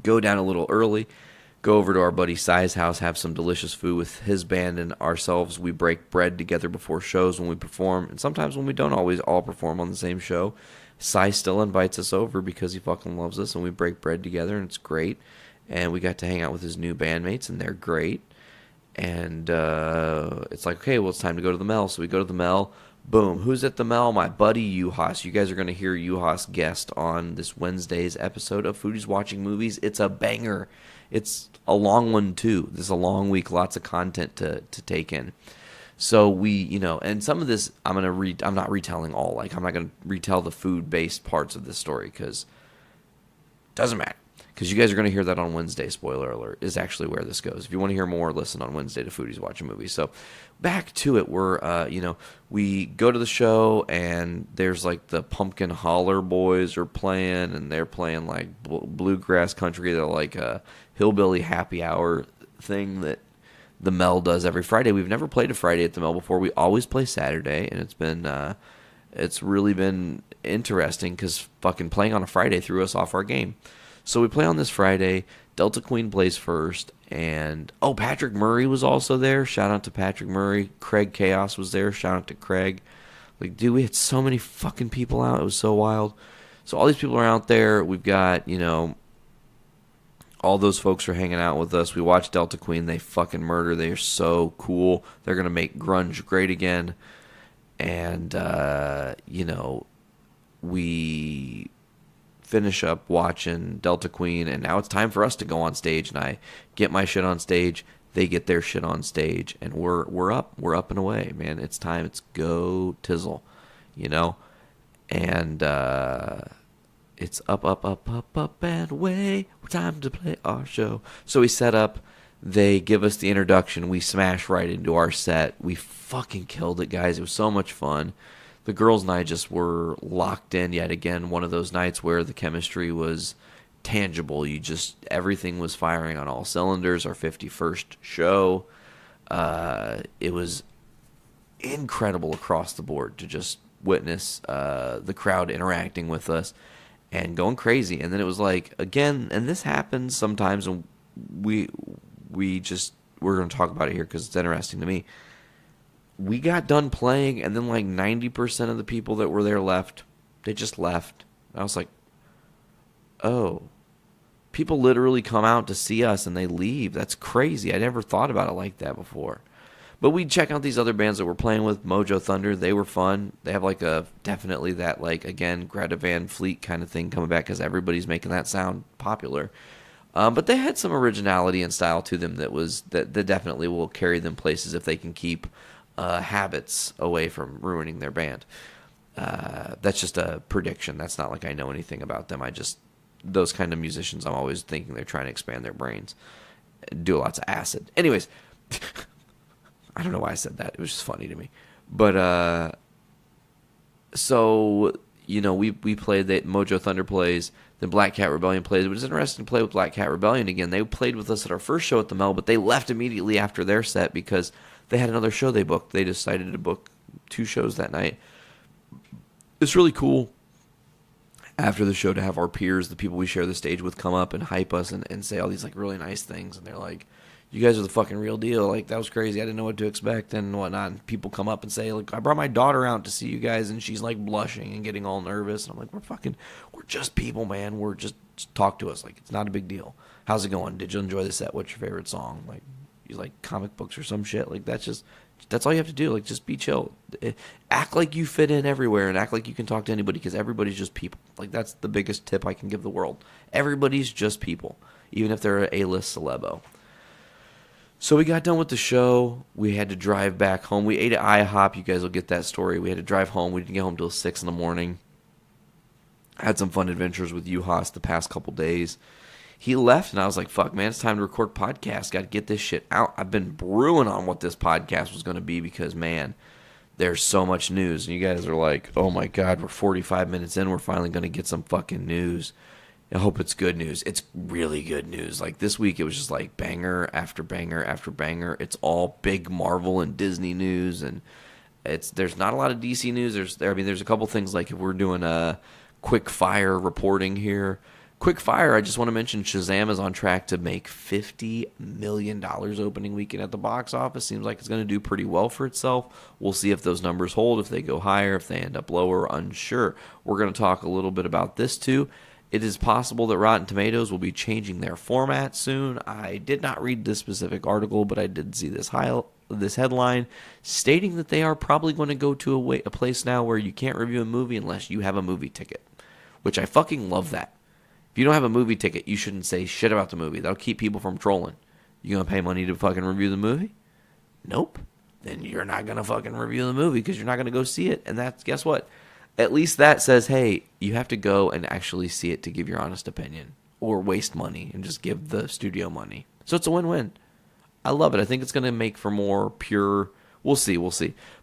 Go down a little early, go over to our buddy Sai's house, have some delicious food with his band and ourselves. We break bread together before shows when we perform, and sometimes when we don't always all perform on the same show. Sai still invites us over because he fucking loves us, and we break bread together, and it's great. And we got to hang out with his new bandmates, and they're great. And it's like, okay, well, it's time to go to the Mel. So we go to the Mel. Boom. Who's at the Mel? My buddy Juhas. You guys are going to hear Juhas guest on this Wednesday's episode of Foodies Watching Movies. It's a banger. It's a long one, too. This is a long week. Lots of content to take in. So we, and some of this I'm not retelling all. Like, I'm not going to retell the food-based parts of this story because it doesn't matter. Because you guys are going to hear that on Wednesday, spoiler alert, is actually where this goes. If you want to hear more, listen on Wednesday to Foodies Watching Movies. So back to it, we go to the show, and there's like the Pumpkin Holler Boys are playing, and they're playing like bluegrass country. They're like a hillbilly happy hour thing that the Mel does every Friday. We've never played a Friday at the Mel before. We always play Saturday, and it's really been interesting because fucking playing on a Friday threw us off our game. So we play on this Friday. Delta Queen plays first. And, Patrick Murray was also there. Shout out to Patrick Murray. Craig Chaos was there. Shout out to Craig. Like, dude, we had so many fucking people out. It was so wild. So all these people are out there. We've got, all those folks are hanging out with us. We watch Delta Queen. They fucking murder. They are so cool. They're going to make grunge great again. And, we finish up watching Delta Queen, and now it's time for us to go on stage, and I get my shit on stage, they get their shit on stage, and we're up and away, man. It's time. It's go tizzle, and it's up and away. Time to play our show. So we set up, they give us the introduction, we smash right into our set. We fucking killed it, guys. It was so much fun. The girls and I just were locked in yet again. One of those nights where the chemistry was tangible. Everything was firing on all cylinders. Our 51st show. It was incredible across the board to just witness the crowd interacting with us and going crazy. And then it was like, again, and this happens sometimes, and we're going to talk about it here because it's interesting to me. We got done playing, and then like 90% of the people that were there left. They just left. I was like, oh. People literally come out to see us, and they leave. That's crazy. I never thought about it like that before. But we'd check out these other bands that we're playing with. Mojo Thunder, they were fun. They have like definitely that, like, again, Greta Van Fleet kind of thing coming back because everybody's making that sound popular. But they had some originality and style to them that definitely will carry them places if they can keep habits away from ruining their band. That's just a prediction. That's not like I know anything about them. Those kind of musicians, I'm always thinking they're trying to expand their brains, do lots of acid. Anyways, I don't know why I said that. It was just funny to me. But so we played that. Mojo Thunder plays. Then Black Cat Rebellion plays. It was interesting to play with Black Cat Rebellion again. They played with us at our first show at the Mel, but they left immediately after their set because they had another show they booked. They decided to book 2 shows that night. It's really cool after the show to have our peers, the people we share the stage with, come up and hype us and say all these like really nice things. And they're like, you guys are the fucking real deal. Like, that was crazy. I didn't know what to expect and whatnot. And people come up and say, like, I brought my daughter out to see you guys, and she's like blushing and getting all nervous. And I'm like, we're just people, man. Just talk to us. Like, it's not a big deal. How's it going? Did you enjoy the set? What's your favorite song? Like, you like comic books or some shit? Like, that's all you have to do. Like, just be chill. Act like you fit in everywhere and act like you can talk to anybody because everybody's just people. Like, that's the biggest tip I can give the world. Everybody's just people, even if they're an A-list celebo. So we got done with the show. We had to drive back home. We ate at IHOP. You guys will get that story. We had to drive home. We didn't get home till 6 in the morning. Had some fun adventures with Juhas the past couple days. He left, and I was like, fuck, man, it's time to record podcast. Got to get this shit out. I've been brewing on what this podcast was going to be because, man, there's so much news. And you guys are like, oh, my God, we're 45 minutes in. We're finally going to get some fucking news. I hope it's good news. It's really good news. Like this week, it was just like banger after banger after banger. It's all big Marvel and Disney news, and there's not a lot of DC news. There's a couple things like if we're doing a quick fire reporting here. Quick fire. I just want to mention Shazam is on track to make $50 million opening weekend at the box office. Seems like it's going to do pretty well for itself. We'll see if those numbers hold. If they go higher, if they end up lower, unsure. We're going to talk a little bit about this too. It is possible that Rotten Tomatoes will be changing their format soon. I did not read this specific article, but I did see this headline stating that they are probably going to go to a place now where you can't review a movie unless you have a movie ticket, which I fucking love that. If you don't have a movie ticket, you shouldn't say shit about the movie. That'll keep people from trolling. You gonna pay money to fucking review the movie? Nope. Then you're not gonna fucking review the movie because you're not gonna go see it. And that's, guess what? At least that says, hey, you have to go and actually see it to give your honest opinion or waste money and just give the studio money. So it's a win-win. I love it. I think it's going to make for more pure... We'll see.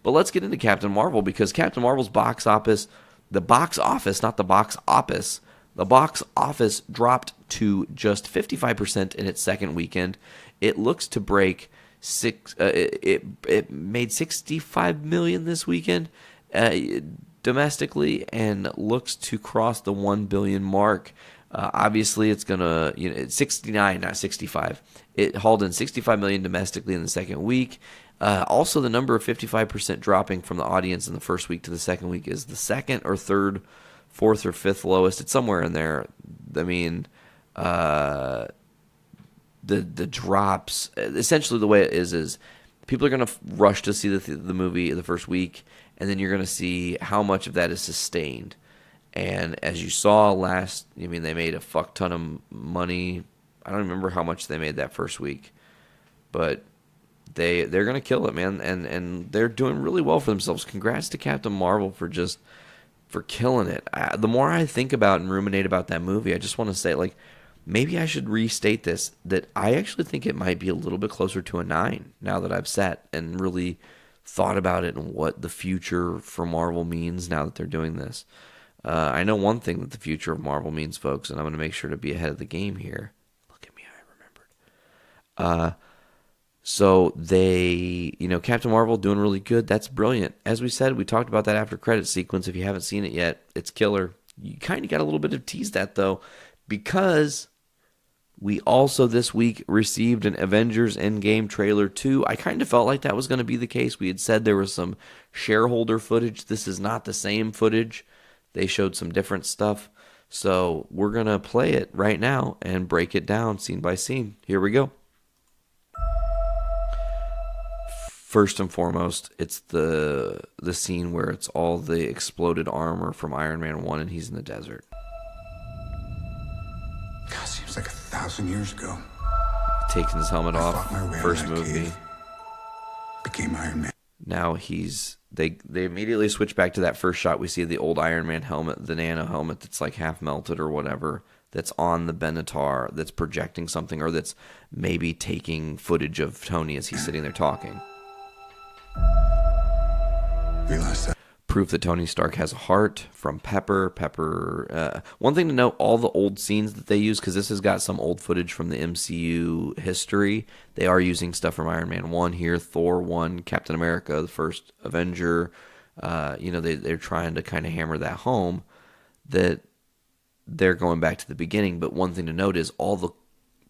But let's get into Captain Marvel because Captain Marvel's box office, the box office dropped to just 55% in its second weekend. It looks to break it made $65 million this weekend. Domestically, and looks to cross the 1 billion mark. Obviously, it's gonna, it's 69, not 65. It hauled in 65 million domestically in the second week. Also, the number of 55% dropping from the audience in the first week to the second week is the second or third, fourth or fifth lowest. It's somewhere in there. I mean, the drops. Essentially, the way it is people are gonna rush to see the movie the first week. And then you're going to see how much of that is sustained. And as you saw they made a fuck ton of money. I don't remember how much they made that first week. But they're going to kill it, man. And they're doing really well for themselves. Congrats to Captain Marvel for killing it. The more I think about and ruminate about that movie, I just want to say, like, maybe I should restate this, that I actually think it might be a little bit closer to a 9 now that I've sat and really thought about it and what the future for Marvel means now that they're doing this. I know one thing that the future of Marvel means, folks, and I'm going to make sure to be ahead of the game here. Look at me, I remembered. So they, Captain Marvel doing really good. That's brilliant. As we said, we talked about that after credit sequence. If you haven't seen it yet, it's killer. You kind of got a little bit of tease that, though, because we also this week received an Avengers Endgame trailer too. I kind of felt like that was going to be the case. We had said there was some shareholder footage. This is not the same footage. They showed some different stuff. So we're going to play it right now and break it down scene by scene. Here we go. First and foremost, it's the scene where it's all the exploded armor from Iron Man 1 and he's in the desert. God, seems like 1,000 years ago. Taking his helmet I off. fought my way First out of that movie. cave. Became Iron Man. Now they immediately switch back to that first shot. We see the old Iron Man helmet, the nano helmet that's like half melted or whatever, that's on the Benatar, that's projecting something, or that's maybe taking footage of Tony as he's sitting there talking. Realized that. Proof that Tony Stark has a heart from Pepper. One thing to note, all the old scenes that they use, because this has got some old footage from the MCU history, they are using stuff from Iron Man 1 here, Thor 1, Captain America, the first Avenger. They're trying to kind of hammer that home, that they're going back to the beginning. But one thing to note is all the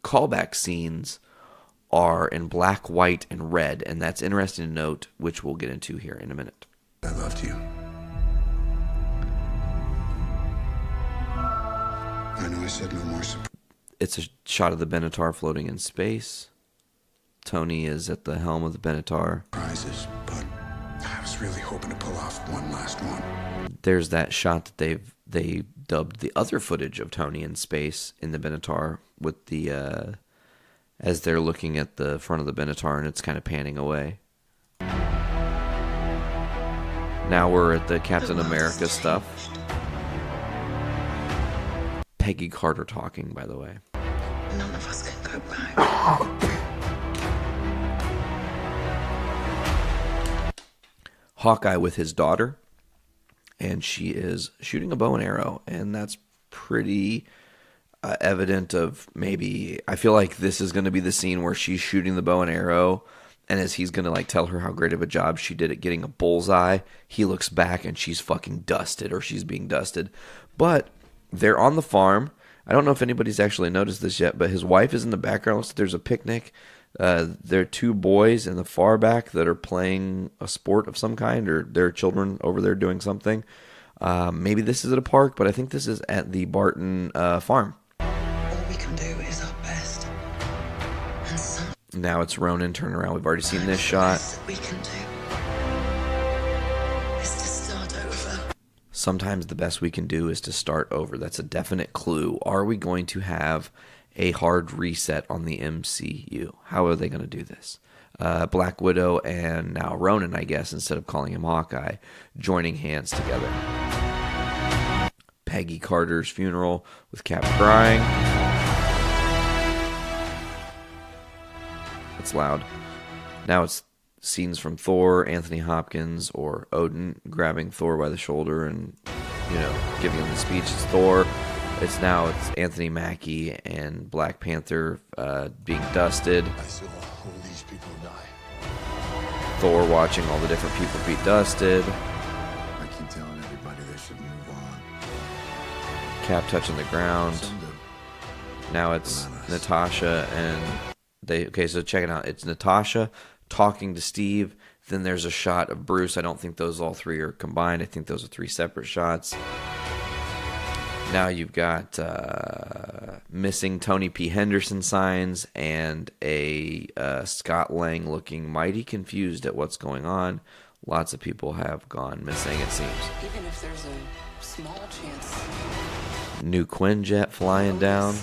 callback scenes are in black, white, and red, and that's interesting to note, which we'll get into here in a minute. I loved you. I know I said no more It's a shot of the Benatar floating in space. Tony is at the helm of the Benatar. surprises, but I was really hoping to pull off one last one. There's that shot that they dubbed the other footage of Tony in space in the Benatar with the as they're looking at the front of the Benatar, and it's kind of panning away. Now we're at the Captain America stuff. Peggy Carter talking, by the way. None of us can go back. Hawkeye with his daughter, and she is shooting a bow and arrow, and that's pretty evident of maybe, I feel like this is going to be the scene where she's shooting the bow and arrow, and as he's going to like tell her how great of a job she did at getting a bullseye, he looks back and she's fucking dusted, or she's being dusted. But they're on the farm. I don't know if anybody's actually noticed this yet, but his wife is in the background. Looks like there's a picnic. There are two boys in the far back that are playing a sport of some kind, or there are children over there doing something. Maybe this is at a park, but I think this is at the Barton farm. All we can do is our best. And some Now it's Ronin turning around. We've already seen this shot. that we can do is to start over. Sometimes the best we can do is to start over. That's a definite clue. Are we going to have a hard reset on the MCU? How are they going to do this? Black Widow and now Ronin, I guess, instead of calling him Hawkeye, joining hands together. Peggy Carter's funeral with Cap crying. It's loud. Now it's scenes from Thor, Anthony Hopkins, or Odin grabbing Thor by the shoulder and, giving him the speech. It's Thor. It's Anthony Mackie and Black Panther being dusted. I saw all these people die. Thor watching all the different people be dusted. I keep telling everybody they should move on. Cap touching the ground. Some do. Now it's Natasha and so check it out. It's Natasha talking to Steve. Then there's a shot of Bruce. I don't think those all three are combined. I think those are three separate shots. Now you've got missing Tony P. Henderson signs and a Scott Lang looking mighty confused at what's going on. Lots of people have gone missing, it seems. Even if there's a small chance. New Quinjet flying down.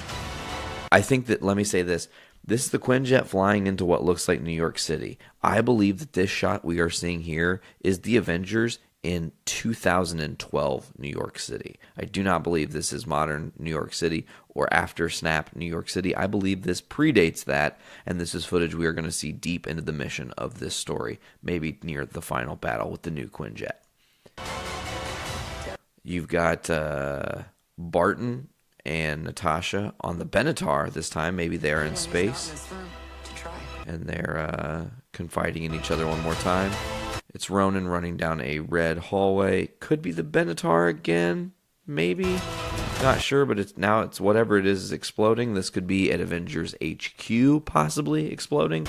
I think that, let me say this. This is the Quinjet flying into what looks like New York City. I believe that this shot we are seeing here is the Avengers in 2012 New York City. I do not believe this is modern New York City or after Snap New York City. I believe this predates that, and this is footage we are going to see deep into the mission of this story, maybe near the final battle with the new Quinjet. You've got Barton and Natasha on the Benatar this time. Maybe they're in space, and they're confiding in each other one more time. It's Ronin running down a red hallway. Could be the Benatar again, maybe. Not sure, but it's whatever it is exploding. This could be at Avengers HQ, possibly exploding.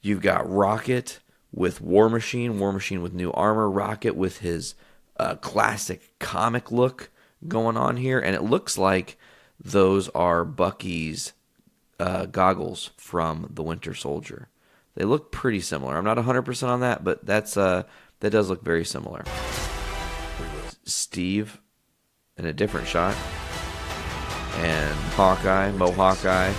You've got Rocket with War Machine with new armor, Rocket with his classic comic look going on here, and it looks like those are Bucky's goggles from the Winter Soldier. They look pretty similar. I'm not 100% on that, but that does look very similar. Steve in a different shot, and Hawkeye.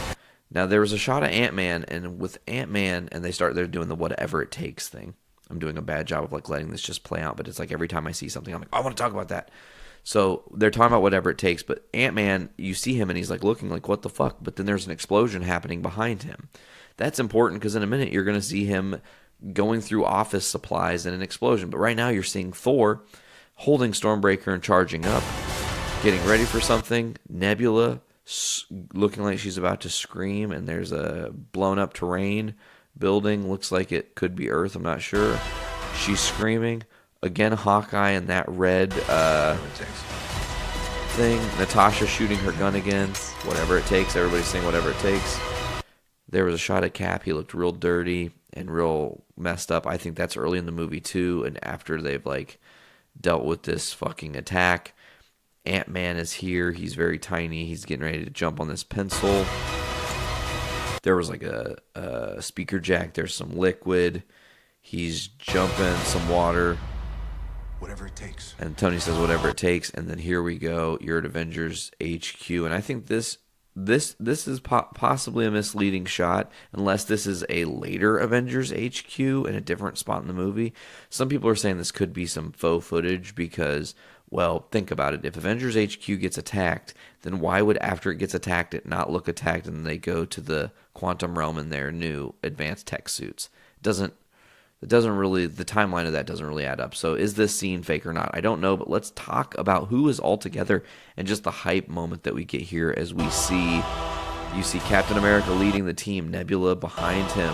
Now there was a shot of Ant-Man, and with Ant-Man, and they're doing the whatever it takes thing. I'm doing a bad job of like letting this just play out, but it's like every time I see something, I'm like, I want to talk about that. So they're talking about whatever it takes, but Ant-Man, you see him and he's like looking like, what the fuck? But then there's an explosion happening behind him. That's important because in a minute you're going to see him going through office supplies and an explosion. But right now you're seeing Thor holding Stormbreaker and charging up, getting ready for something. Nebula looking like she's about to scream, and there's a blown up terrain building. Looks like it could be Earth. I'm not sure. She's screaming. Again, Hawkeye and that red thing. Natasha shooting her gun again. Whatever it takes. Everybody's saying whatever it takes. There was a shot at Cap. He looked real dirty and real messed up. I think that's early in the movie too, and after they've like dealt with this fucking attack. Ant-Man is here. He's very tiny. He's getting ready to jump on this pencil. There was like a speaker jack. There's some liquid. He's jumping some water. Whatever it takes. And Tony says whatever it takes. And then here we go. You're at Avengers HQ. And I think this this is possibly a misleading shot, unless this is a later Avengers HQ in a different spot in the movie. Some people are saying this could be some faux footage because, well, think about it. If Avengers HQ gets attacked, then why would, after it gets attacked, it not look attacked and they go to the quantum realm in their new advanced tech suits? The timeline of that doesn't really add up. So is this scene fake or not? I don't know, but let's talk about who is all together and just the hype moment that we get here as you see Captain America leading the team, Nebula behind him.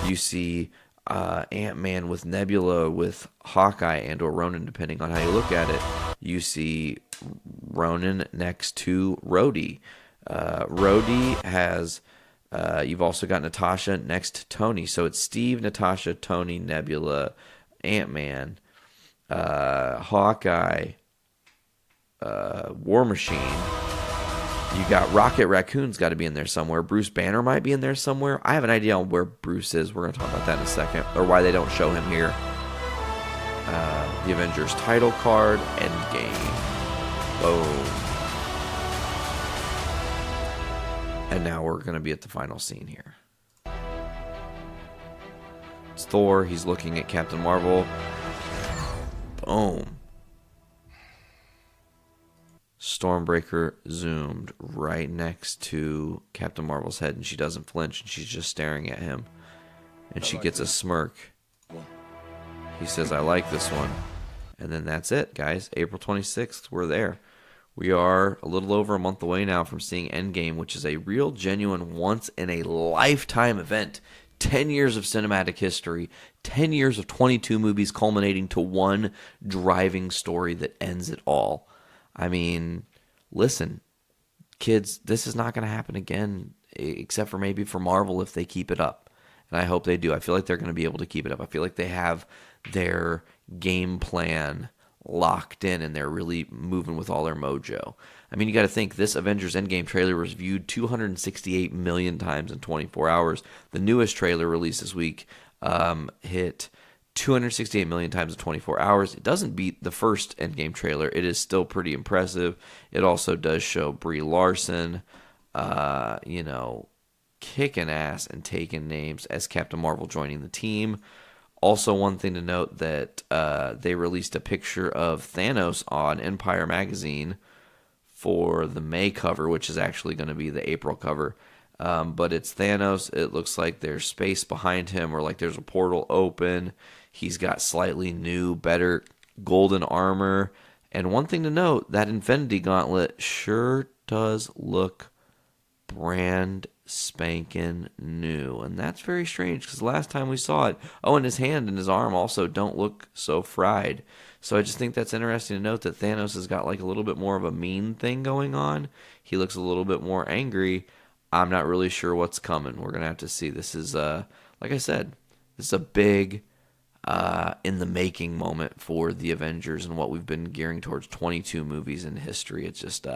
You see Ant-Man with Nebula, with Hawkeye and or Ronan, depending on how you look at it. You see Ronan next to Rhodey. Rhodey has... you've also got Natasha next to Tony. So it's Steve, Natasha, Tony, Nebula, Ant-Man, Hawkeye, War Machine. You got Rocket Raccoon's got to be in there somewhere. Bruce Banner might be in there somewhere. I have an idea on where Bruce is. We're going to talk about that in a second, or why they don't show him here. The Avengers title card, Endgame. Boom. And now we're going to be at the final scene here. It's Thor. He's looking at Captain Marvel. Boom. Stormbreaker zoomed right next to Captain Marvel's head, and she doesn't flinch, and she's just staring at him. And she gets a smirk. He says, I like this one. And then that's it, guys. April 26th, we're there. We are a little over a month away now from seeing Endgame, which is a real, genuine, once-in-a-lifetime event. 10 years of cinematic history, 10 years of 22 movies culminating to one driving story that ends it all. I mean, listen, kids, this is not going to happen again, except for maybe for Marvel if they keep it up. And I hope they do. I feel like they're going to be able to keep it up. I feel like they have their game plan locked in and they're really moving with all their mojo. I mean, you got to think, this Avengers Endgame trailer was viewed 268 million times in 24 hours. The newest trailer released this week hit 268 million times in 24 hours. It doesn't beat the first Endgame trailer. It is still pretty impressive. It also does show Brie Larson, kicking ass and taking names as Captain Marvel joining the team. Also, one thing to note that they released a picture of Thanos on Empire Magazine for the May cover, which is actually going to be the April cover. But it's Thanos. It looks like there's space behind him, or like there's a portal open. He's got slightly new, better golden armor. And one thing to note, that Infinity Gauntlet sure does look brand spanking new. And that's very strange, because last time we saw it, and his hand and his arm also don't look so fried. So I just think that's interesting to note that Thanos has got like a little bit more of a mean thing going on. He looks a little bit more angry. I'm not really sure what's coming. We're going to have to see. This is, like I said, this is a big in the making moment for the Avengers and what we've been gearing towards. 22 movies in history. It's just,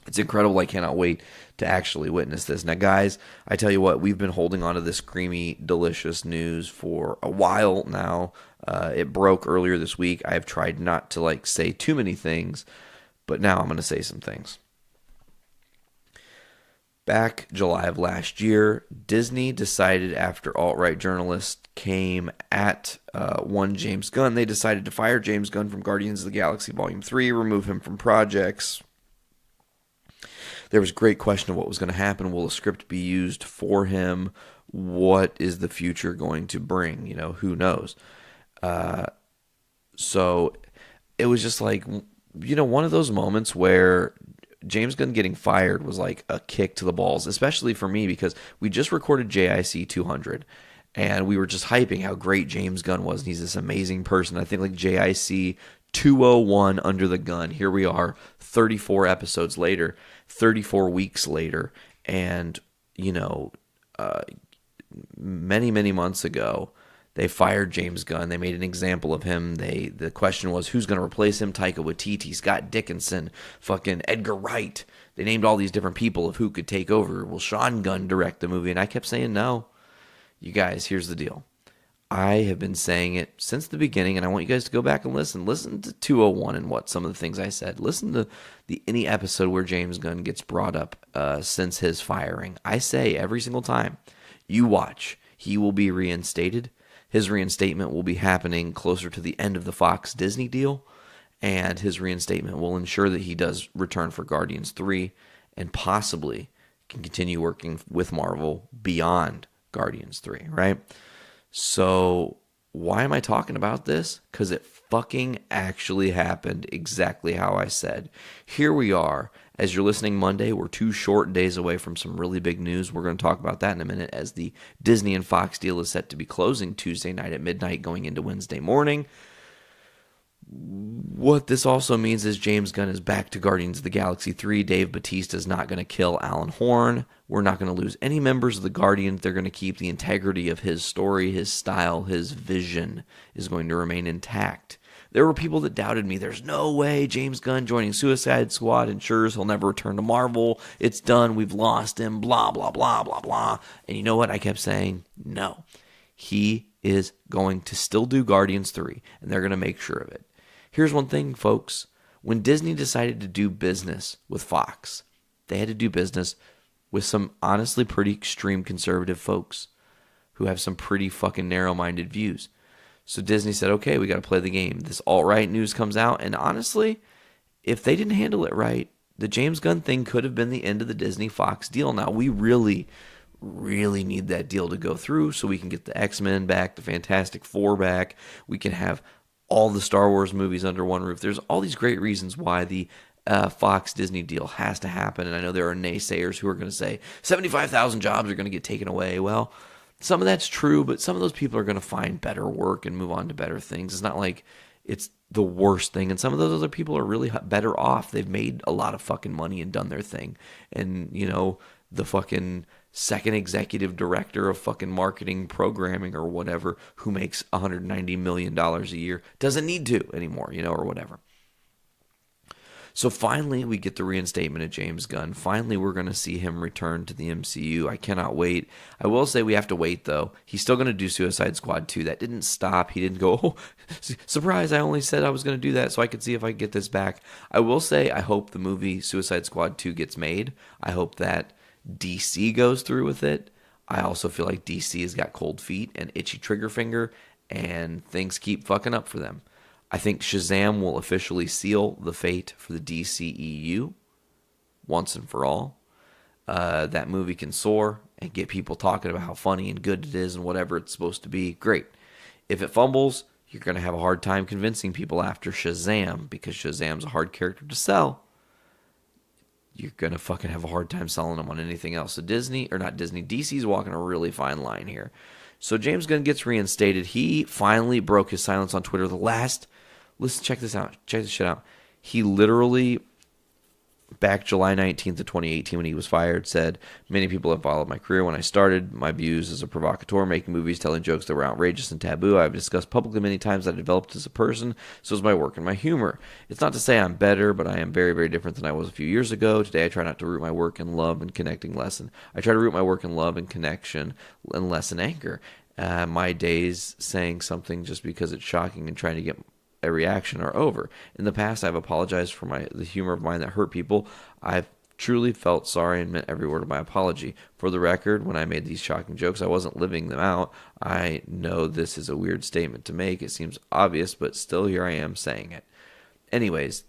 it's incredible. I cannot wait to actually witness this. Now, guys, I tell you what, we've been holding on to this creamy, delicious news for a while now. It broke earlier this week. I've tried not to say too many things, but now I'm going to say some things. Back July of last year, Disney decided, after alt-right journalists came at one James Gunn, they decided to fire James Gunn from Guardians of the Galaxy Volume 3, remove him from projects. There was great question of what was going to happen. Will the script be used for him? What is the future going to bring? Who knows? So it was just one of those moments where James Gunn getting fired was like a kick to the balls, especially for me, because we just recorded JIC 200 and we were just hyping how great James Gunn was. And he's this amazing person. I think JIC 201 under the gun. Here we are 34 episodes later, 34 weeks later. And, many, many months ago, they fired James Gunn. They made an example of him. The question was, who's going to replace him? Taika Waititi, Scott Dickinson, fucking Edgar Wright. They named all these different people of who could take over. Will Sean Gunn direct the movie? And I kept saying no. You guys, here's the deal. I have been saying it since the beginning, and I want you guys to go back and listen. Listen to 201 and what some of the things I said. Listen to any episode where James Gunn gets brought up since his firing. I say every single time, you watch, he will be reinstated. His reinstatement will be happening closer to the end of the Fox Disney deal, and his reinstatement will ensure that he does return for Guardians 3 and possibly can continue working with Marvel beyond Guardians 3, right? So why am I talking about this? Because it fucking actually happened exactly how I said. Here we are. As you're listening Monday, we're 2 short days away from some really big news. We're going to talk about that in a minute as the Disney and Fox deal is set to be closing Tuesday night at midnight going into Wednesday morning. What this also means is James Gunn is back to Guardians of the Galaxy 3. Dave Bautista is not going to kill Alan Horn. We're not going to lose any members of the Guardians. They're going to keep the integrity of his story, his style, his vision is going to remain intact. There were people that doubted me. There's no way James Gunn joining Suicide Squad ensures he'll never return to Marvel. It's done. We've lost him. Blah, blah, blah, blah, blah. And you know what? I kept saying, no. He is going to still do Guardians 3, and they're going to make sure of it. Here's one thing, folks. When Disney decided to do business with Fox, they had to do business with some honestly pretty extreme conservative folks who have some pretty fucking narrow-minded views. So Disney said, okay, we got to play the game. This alt-right news comes out, and honestly, if they didn't handle it right, the James Gunn thing could have been the end of the Disney-Fox deal. Now, we really need that deal to go through so we can get the X-Men back, the Fantastic Four back. We can have all the Star Wars movies under one roof. There's all these great reasons why the Fox Disney deal has to happen. And I know there are naysayers who are going to say 75,000 jobs are going to get taken away. Well, some of that's true, but some of those people are going to find better work and move on to better things. It's not like it's the worst thing. And some of those other people are really better off. They've made a lot of fucking money and done their thing. And, you know, the fucking second executive director of fucking marketing programming or whatever who makes $190 million a year doesn't need to anymore, you know, or whatever. So finally we get the reinstatement of James Gunn. Finally we're going to see him return to the MCU. I cannot wait. I will say we have to wait though. He's still going to do Suicide Squad 2. That didn't stop. He didn't go, oh, surprise, I only said I was going to do that so I could see if I could get this back. I will say I hope the movie Suicide Squad 2 gets made. I hope that DC goes through with it. I also feel like DC has got cold feet and itchy trigger finger, and things keep fucking up for them. I think Shazam will officially seal the fate for the DCEU once and for all. That movie can soar and get people talking about how funny and good it is and whatever it's supposed to be. Great. If it fumbles, you're going to have a hard time convincing people after Shazam, because Shazam's a hard character to sell. You're going to fucking have a hard time selling them on anything else. So DC's walking a really fine line here. So James Gunn gets reinstated. He finally broke his silence on Twitter. Listen, check this out. Check this shit out. He literally, back July 19th of 2018 when he was fired, said, many people have followed my career. When I started my views as a provocateur, making movies, telling jokes that were outrageous and taboo. I've discussed publicly many times that I developed as a person, so is my work and my humor. It's not to say I'm better, but I am very, very different than I was a few years ago. Today I try not to root my work in love and connecting less. I try to root my work in love and connection and less in anger. My days saying something just because it's shocking and trying to get a reaction are over. In the past, I've apologized for the humor of mine that hurt people. I've truly felt sorry and meant every word of my apology. For the record, when I made these shocking jokes, I wasn't living them out. I know this is a weird statement to make. It seems obvious, but still here I am saying it. Anyways,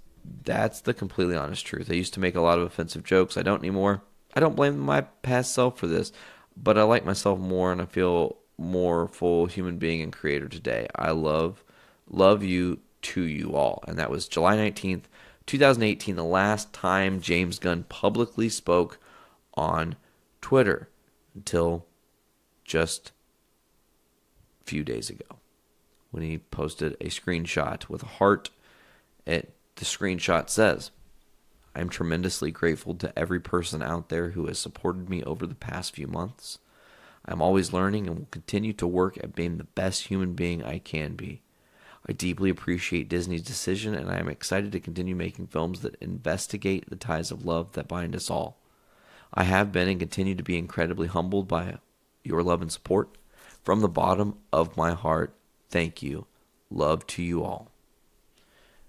that's the completely honest truth. I used to make a lot of offensive jokes. I don't anymore. I don't blame my past self for this, but I like myself more and I feel more full human being and creator today. I love you to you all. And that was July 19th, 2018, the last time James Gunn publicly spoke on Twitter until just a few days ago when he posted a screenshot with a heart. The screenshot says, I'm tremendously grateful to every person out there who has supported me over the past few months. I'm always learning and will continue to work at being the best human being I can be. I deeply appreciate Disney's decision, and I am excited to continue making films that investigate the ties of love that bind us all. I have been and continue to be incredibly humbled by your love and support. From the bottom of my heart, thank you. Love to you all.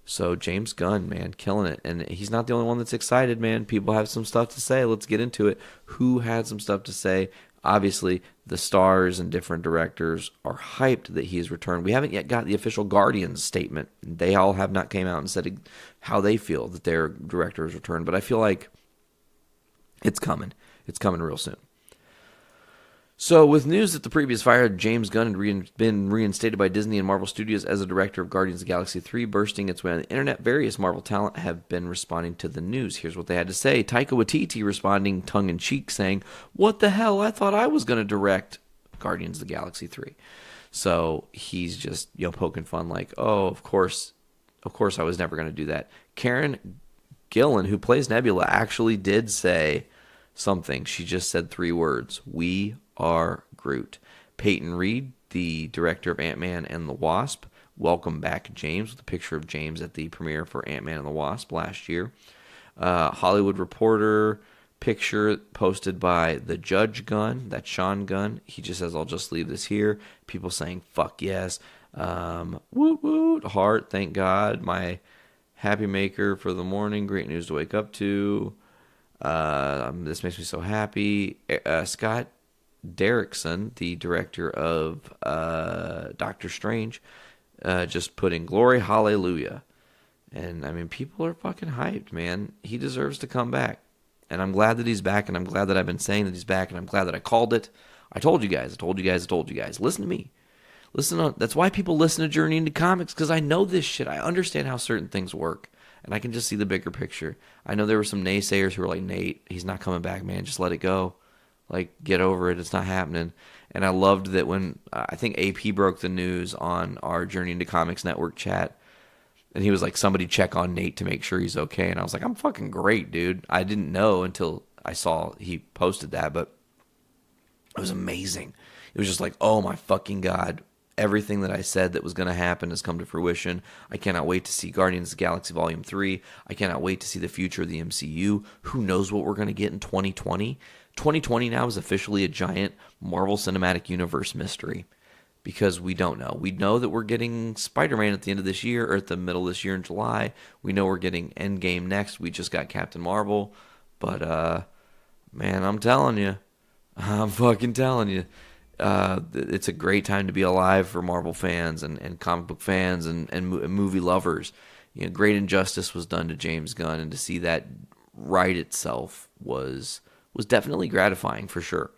So James Gunn, man, killing it. And he's not the only one that's excited, man. People have some stuff to say. Let's get into it. Who had some stuff to say? Obviously, the stars and different directors are hyped that he's returned. We haven't yet got the official Guardians statement. They all have not came out and said how they feel that their director has returned. But I feel like it's coming. It's coming real soon. So, with news that the previous fired James Gunn had been reinstated by Disney and Marvel Studios as a director of Guardians of the Galaxy 3 bursting its way on the internet, various Marvel talent have been responding to the news. Here's what they had to say. Taika Waititi responding tongue-in-cheek, saying, "What the hell? I thought I was going to direct Guardians of the Galaxy 3. So, he's just, poking fun like, oh, of course I was never going to do that. Karen Gillan, who plays Nebula, actually did say something. She just said 3 words. We are Groot. Peyton Reed, the director of Ant-Man and the Wasp, welcome back James with a picture of James at the premiere for Ant-Man and the Wasp last year. Hollywood Reporter picture posted by the Judge Gunn, that's Sean Gunn. He just says, I'll just leave this here. People saying, fuck yes. Woot woot, heart, thank God. My happy maker for the morning. Great news to wake up to. This makes me so happy. Scott Derrickson, the director of Doctor Strange, just put in glory, hallelujah. And, I mean, people are fucking hyped, man. He deserves to come back. And I'm glad that he's back, and I'm glad that I've been saying that he's back, and I'm glad that I called it. I told you guys. Listen to me. That's why people listen to Journey into Comics, because I know this shit. I understand how certain things work, and I can just see the bigger picture. I know there were some naysayers who were like, Nate, he's not coming back, man. Just let it go. Like, get over it. It's not happening. And I loved that when I think AP broke the news on our Journey into Comics Network chat, and he was like, somebody check on Nate to make sure he's okay. And I was like, I'm fucking great, dude. I didn't know until I saw he posted that, but it was amazing. It was just like, oh my fucking God. Everything that I said that was going to happen has come to fruition. I cannot wait to see Guardians of the Galaxy Volume 3. I cannot wait to see the future of the MCU. Who knows what we're going to get in 2020? 2020 now is officially a giant Marvel Cinematic Universe mystery because we don't know. We know that we're getting Spider-Man at the end of this year or at the middle of this year in July. We know we're getting Endgame next. We just got Captain Marvel. But, man, I'm telling you. I'm fucking telling you. It's a great time to be alive for Marvel fans and comic book fans and movie lovers. Great injustice was done to James Gunn, and to see that right itself was definitely gratifying for sure.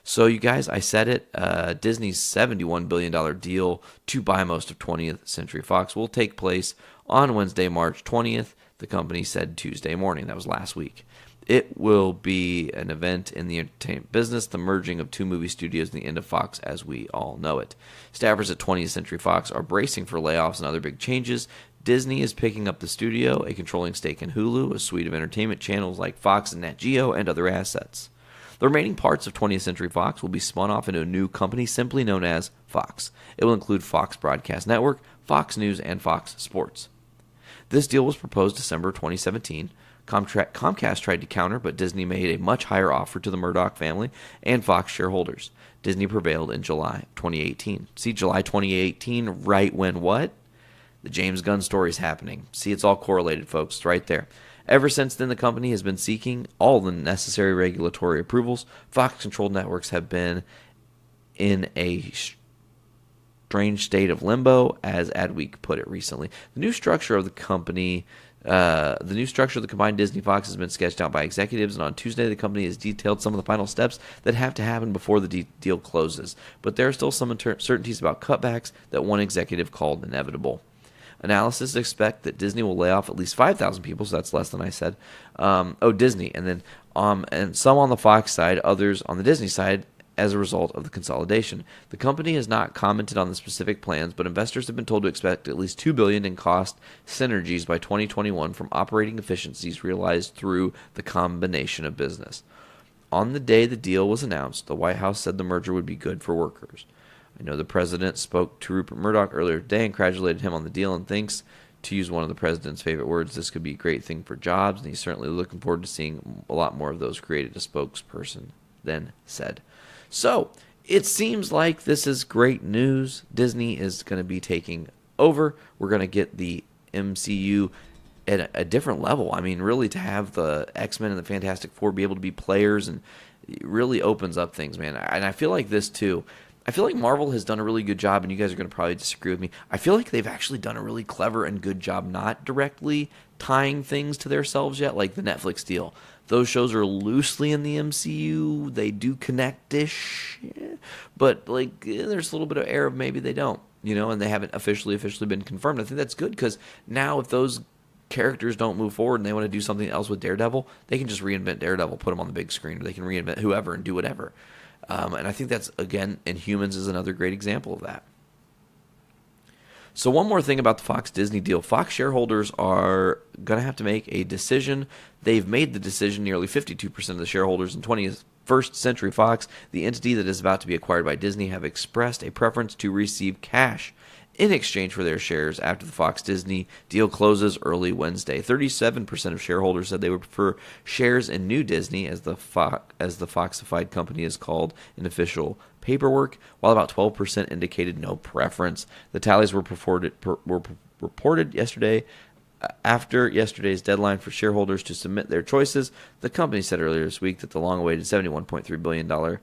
So you guys, I said it, Disney's $71 billion deal to buy most of 20th Century Fox will take place on Wednesday, March 20th. The company said Tuesday morning. That was last week. It will be an event in the entertainment business, the merging of 2 movie studios and the end of Fox as we all know it. Staffers at 20th Century Fox are bracing for layoffs and other big changes. Disney is picking up the studio, a controlling stake in Hulu, a suite of entertainment channels like Fox and Nat Geo, and other assets. The remaining parts of 20th Century Fox will be spun off into a new company simply known as Fox. It will include Fox Broadcast Network, Fox News, and Fox Sports. This deal was proposed December 2017. Comcast tried to counter, but Disney made a much higher offer to the Murdoch family and Fox shareholders. Disney prevailed in July 2018. See, July 2018, right when what? The James Gunn story is happening. See, it's all correlated, folks. It's right there. Ever since then, the company has been seeking all the necessary regulatory approvals. Fox-controlled networks have been in a strange state of limbo, as Adweek put it recently. The new structure of the company... The new structure of the combined Disney-Fox has been sketched out by executives, and on Tuesday the company has detailed some of the final steps that have to happen before the deal closes. But there are still some uncertainties about cutbacks that one executive called inevitable. Analysts expect that Disney will lay off at least 5,000 people, so that's less than I said. Disney, and then and some on the Fox side, others on the Disney side, as a result of the consolidation. The company has not commented on the specific plans, but investors have been told to expect at least $2 billion in cost synergies by 2021 from operating efficiencies realized through the combination of business. On the day the deal was announced, the White House said the merger would be good for workers. I know the president spoke to Rupert Murdoch earlier today and congratulated him on the deal and thinks, to use one of the president's favorite words, this could be a great thing for jobs, and he's certainly looking forward to seeing a lot more of those created, a spokesperson then said. So, it seems like this is great news. Disney is going to be taking over. We're going to get the MCU at a different level. I mean, really, to have the X-Men and the Fantastic Four be able to be players, and it really opens up things, man. And I feel like this, too. I feel like Marvel has done a really good job, and you guys are going to probably disagree with me. I feel like they've actually done a really clever and good job not directly tying things to themselves yet, like the Netflix deal. Those shows are loosely in the MCU. They do connect-ish, but there's a little bit of air of maybe they don't, and they haven't officially been confirmed. I think that's good because now if those characters don't move forward and they want to do something else with Daredevil, they can just reinvent Daredevil, put him on the big screen, or they can reinvent whoever and do whatever. And I think that's, again, Inhumans is another great example of that. So one more thing about the Fox-Disney deal. Fox shareholders are going to have to make a decision. They've made the decision. Nearly 52% of the shareholders in 21st Century Fox, the entity that is about to be acquired by Disney, have expressed a preference to receive cash in exchange for their shares after the Fox-Disney deal closes early Wednesday. 37% of shareholders said they would prefer shares in New Disney, as the Foxified company is called in official paperwork, while about 12% indicated no preference. The tallies were reported yesterday. After yesterday's deadline for shareholders to submit their choices, the company said earlier this week that the long-awaited $71.3 billion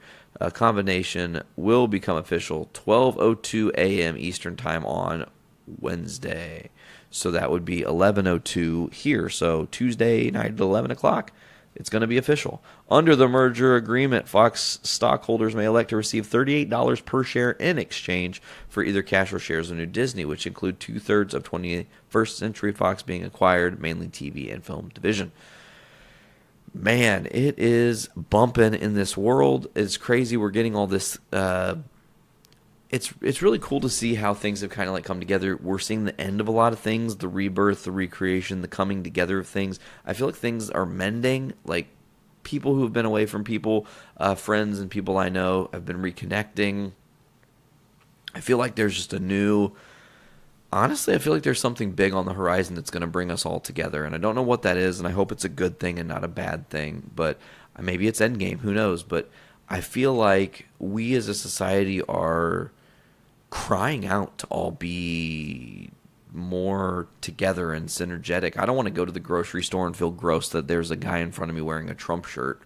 combination will become official 12:02 a.m. Eastern Time on Wednesday. So that would be 11:02 here. So Tuesday night at 11 o'clock, it's going to be official. Under the merger agreement, Fox stockholders may elect to receive $38 per share in exchange for either cash or shares of New Disney, which include 2/3 of 21st Century Fox being acquired, mainly TV and film division. Man, it is bumping in this world. It's crazy. We're getting all this. It's really cool to see how things have kind of come together. We're seeing the end of a lot of things, the rebirth, the recreation, the coming together of things. I feel like things are mending. People who have been away from people, friends and people I know have been reconnecting. I feel like there's just honestly, I feel like there's something big on the horizon that's going to bring us all together. And I don't know what that is, and I hope it's a good thing and not a bad thing. But maybe it's Endgame. Who knows? But I feel like we as a society are crying out to all be more together and synergetic. I don't want to go to the grocery store and feel gross that there's a guy in front of me wearing a Trump shirt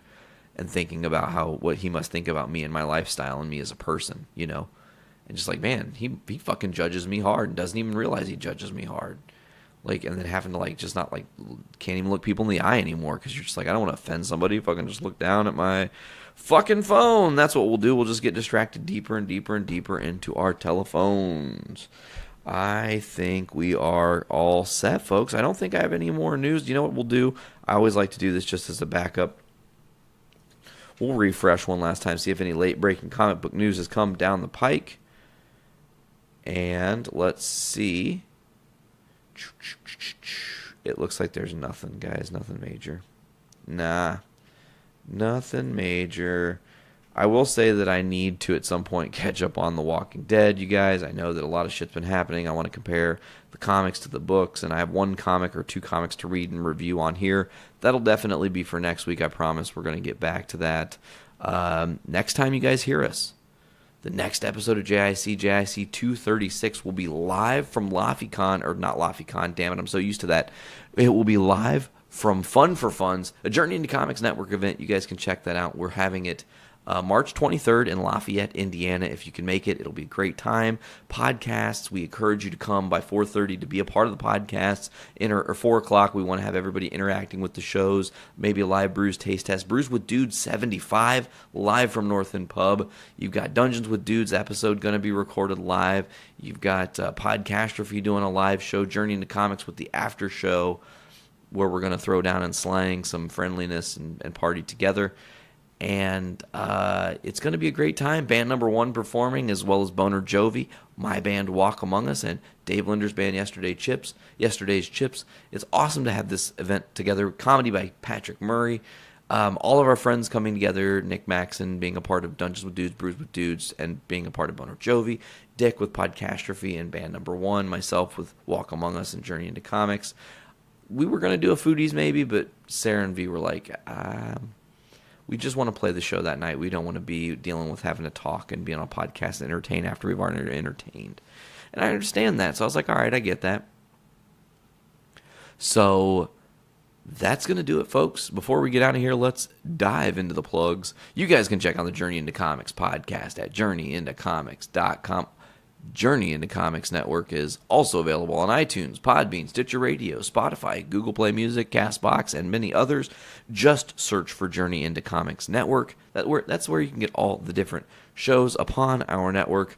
and thinking about what he must think about me and my lifestyle and me as a person, And just man, he fucking judges me hard and doesn't even realize he judges me hard. And then having to just not can't even look people in the eye anymore because you're just I don't want to offend somebody. Fucking just look down at my fucking phone. That's what we'll do. We'll just get distracted deeper and deeper and deeper into our telephones. I think we are all set, folks. I don't think I have any more news. You know what we'll do? I always like to do this just as a backup. We'll refresh one last time, see if any late-breaking comic book news has come down the pike. And let's see. It looks like there's nothing, guys. Nothing major. Nah. Nothing major. I will say that I need to, at some point, catch up on The Walking Dead, you guys. I know that a lot of shit's been happening. I want to compare the comics to the books, and I have one comic or two comics to read and review on here. That'll definitely be for next week, I promise. We're going to get back to that. Next time you guys hear us, the next episode of JIC 236, will be live from LaffyCon, or not LaffyCon, damn it, I'm so used to that. It will be live from Fun for Funds, a Journey into Comics Network event. You guys can check that out. We're having it March 23rd in Lafayette, Indiana. If you can make it, it'll be a great time. Podcasts, we encourage you to come by 4:30 to be a part of the podcasts. Or 4 o'clock, we want to have everybody interacting with the shows. Maybe a live Brews taste test. Brews with Dudes 75, live from North End Pub. You've got Dungeons with Dudes episode going to be recorded live. You've got Podcastrophe doing a live show, Journey into Comics with the after show, where we're going to throw down and slang some friendliness and party together. And it's going to be a great time. Band number 1 performing, as well as Boner Jovi, my band Walk Among Us, and Dave Linder's band Yesterday's Chips. It's awesome to have this event together. Comedy by Patrick Murray. All of our friends coming together. Nick Maxon being a part of Dungeons with Dudes, Brews with Dudes, and being a part of Boner Jovi. Dick with Podcastrophe and band number 1. Myself with Walk Among Us and Journey into Comics. We were going to do a Foodies maybe, but Sarah and V were like, We just want to play the show that night. We don't want to be dealing with having to talk and be on a podcast and entertain after we've already entertained. And I understand that. So I was like, all right, I get that. So that's going to do it, folks. Before we get out of here, let's dive into the plugs. You guys can check out the Journey into Comics podcast at journeyintocomics.com. Journey into Comics Network is also available on iTunes, Podbean, Stitcher Radio, Spotify, Google Play Music, CastBox, and many others. Just search for Journey into Comics Network. That's where you can get all the different shows upon our network,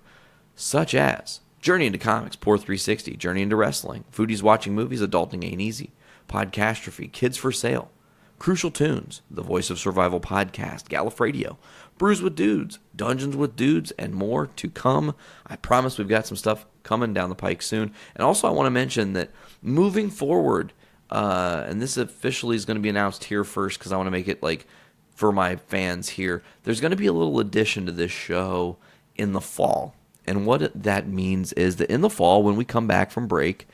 such as Journey into Comics, Pour 360, Journey into Wrestling, Foodies Watching Movies, Adulting Ain't Easy, Podcastrophe, Kids for Sale, Crucial Tunes, The Voice of Survival Podcast, Gallifradio, Brews with Dudes, Dungeons with Dudes, and more to come. I promise we've got some stuff coming down the pike soon. And also I want to mention that moving forward, and this officially is going to be announced here first because I want to make it like for my fans here, there's going to be a little addition to this show in the fall. And what that means is that in the fall, when we come back from break,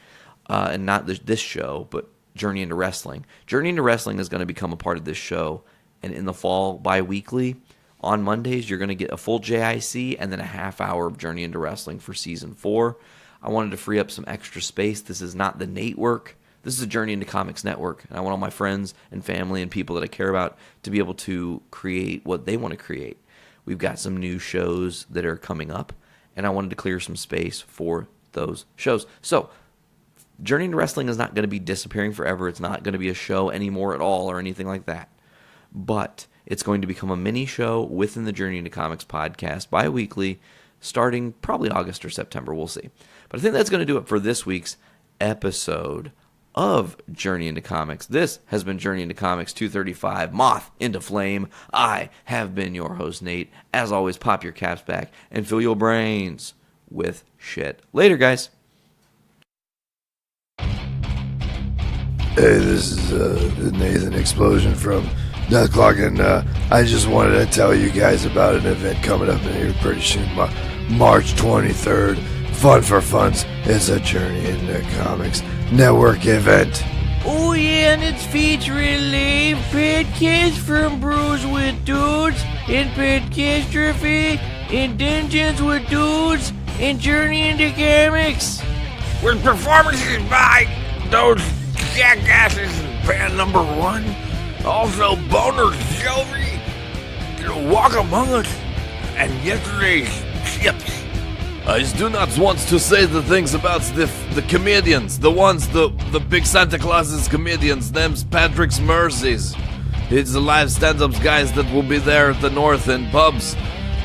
and not this show, but Journey into Wrestling. Journey into Wrestling is going to become a part of this show. And in the fall, bi-weekly, on Mondays, you're going to get a full JIC and then a half hour of Journey into Wrestling for Season 4. I wanted to free up some extra space. This is not the Nate work. This is a Journey into Comics network. And I want all my friends and family and people that I care about to be able to create what they want to create. We've got some new shows that are coming up, and I wanted to clear some space for those shows. So, Journey into Wrestling is not going to be disappearing forever. It's not going to be a show anymore at all or anything like that. But it's going to become a mini show within the Journey into Comics podcast bi-weekly, starting probably August or September. We'll see. But I think that's going to do it for this week's episode of Journey into Comics. This has been Journey into Comics 235, Moth into Flame. I have been your host, Nate. As always, pop your caps back and fill your brains with shit. Later, guys. Hey, this is Nathan Explosion from Death Clock, and I just wanted to tell you guys about an event coming up in here pretty soon, March 23rd. Fun for Funds is a Journey into Comics network event. Oh yeah, and it's featuring live podcasts from Brews with Dudes, and Podcastrophe, and Dungeons with Dudes, and Journey into Comics. With performances by those jackasses in band number 1. Also, Boner Jovi, Walk Among Us, and Yesterday's Chips. I do not want to say the things about the comedians, the big Santa Claus's comedians, name's Patrick's Mercies. It's the live stand-ups guys that will be there at the North in pubs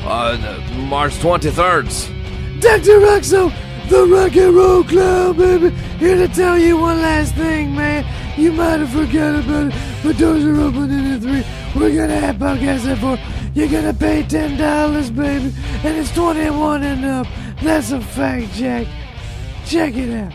on March 23rd. Dr. Roxo, the rock and roll clown, baby, here to tell you one last thing, man. You might have forgot about it, but doors are opening at 3. We're gonna have podcasts at 4. You're gonna pay $10, baby, and it's 21 and up. That's a fact, Jack. Check it out.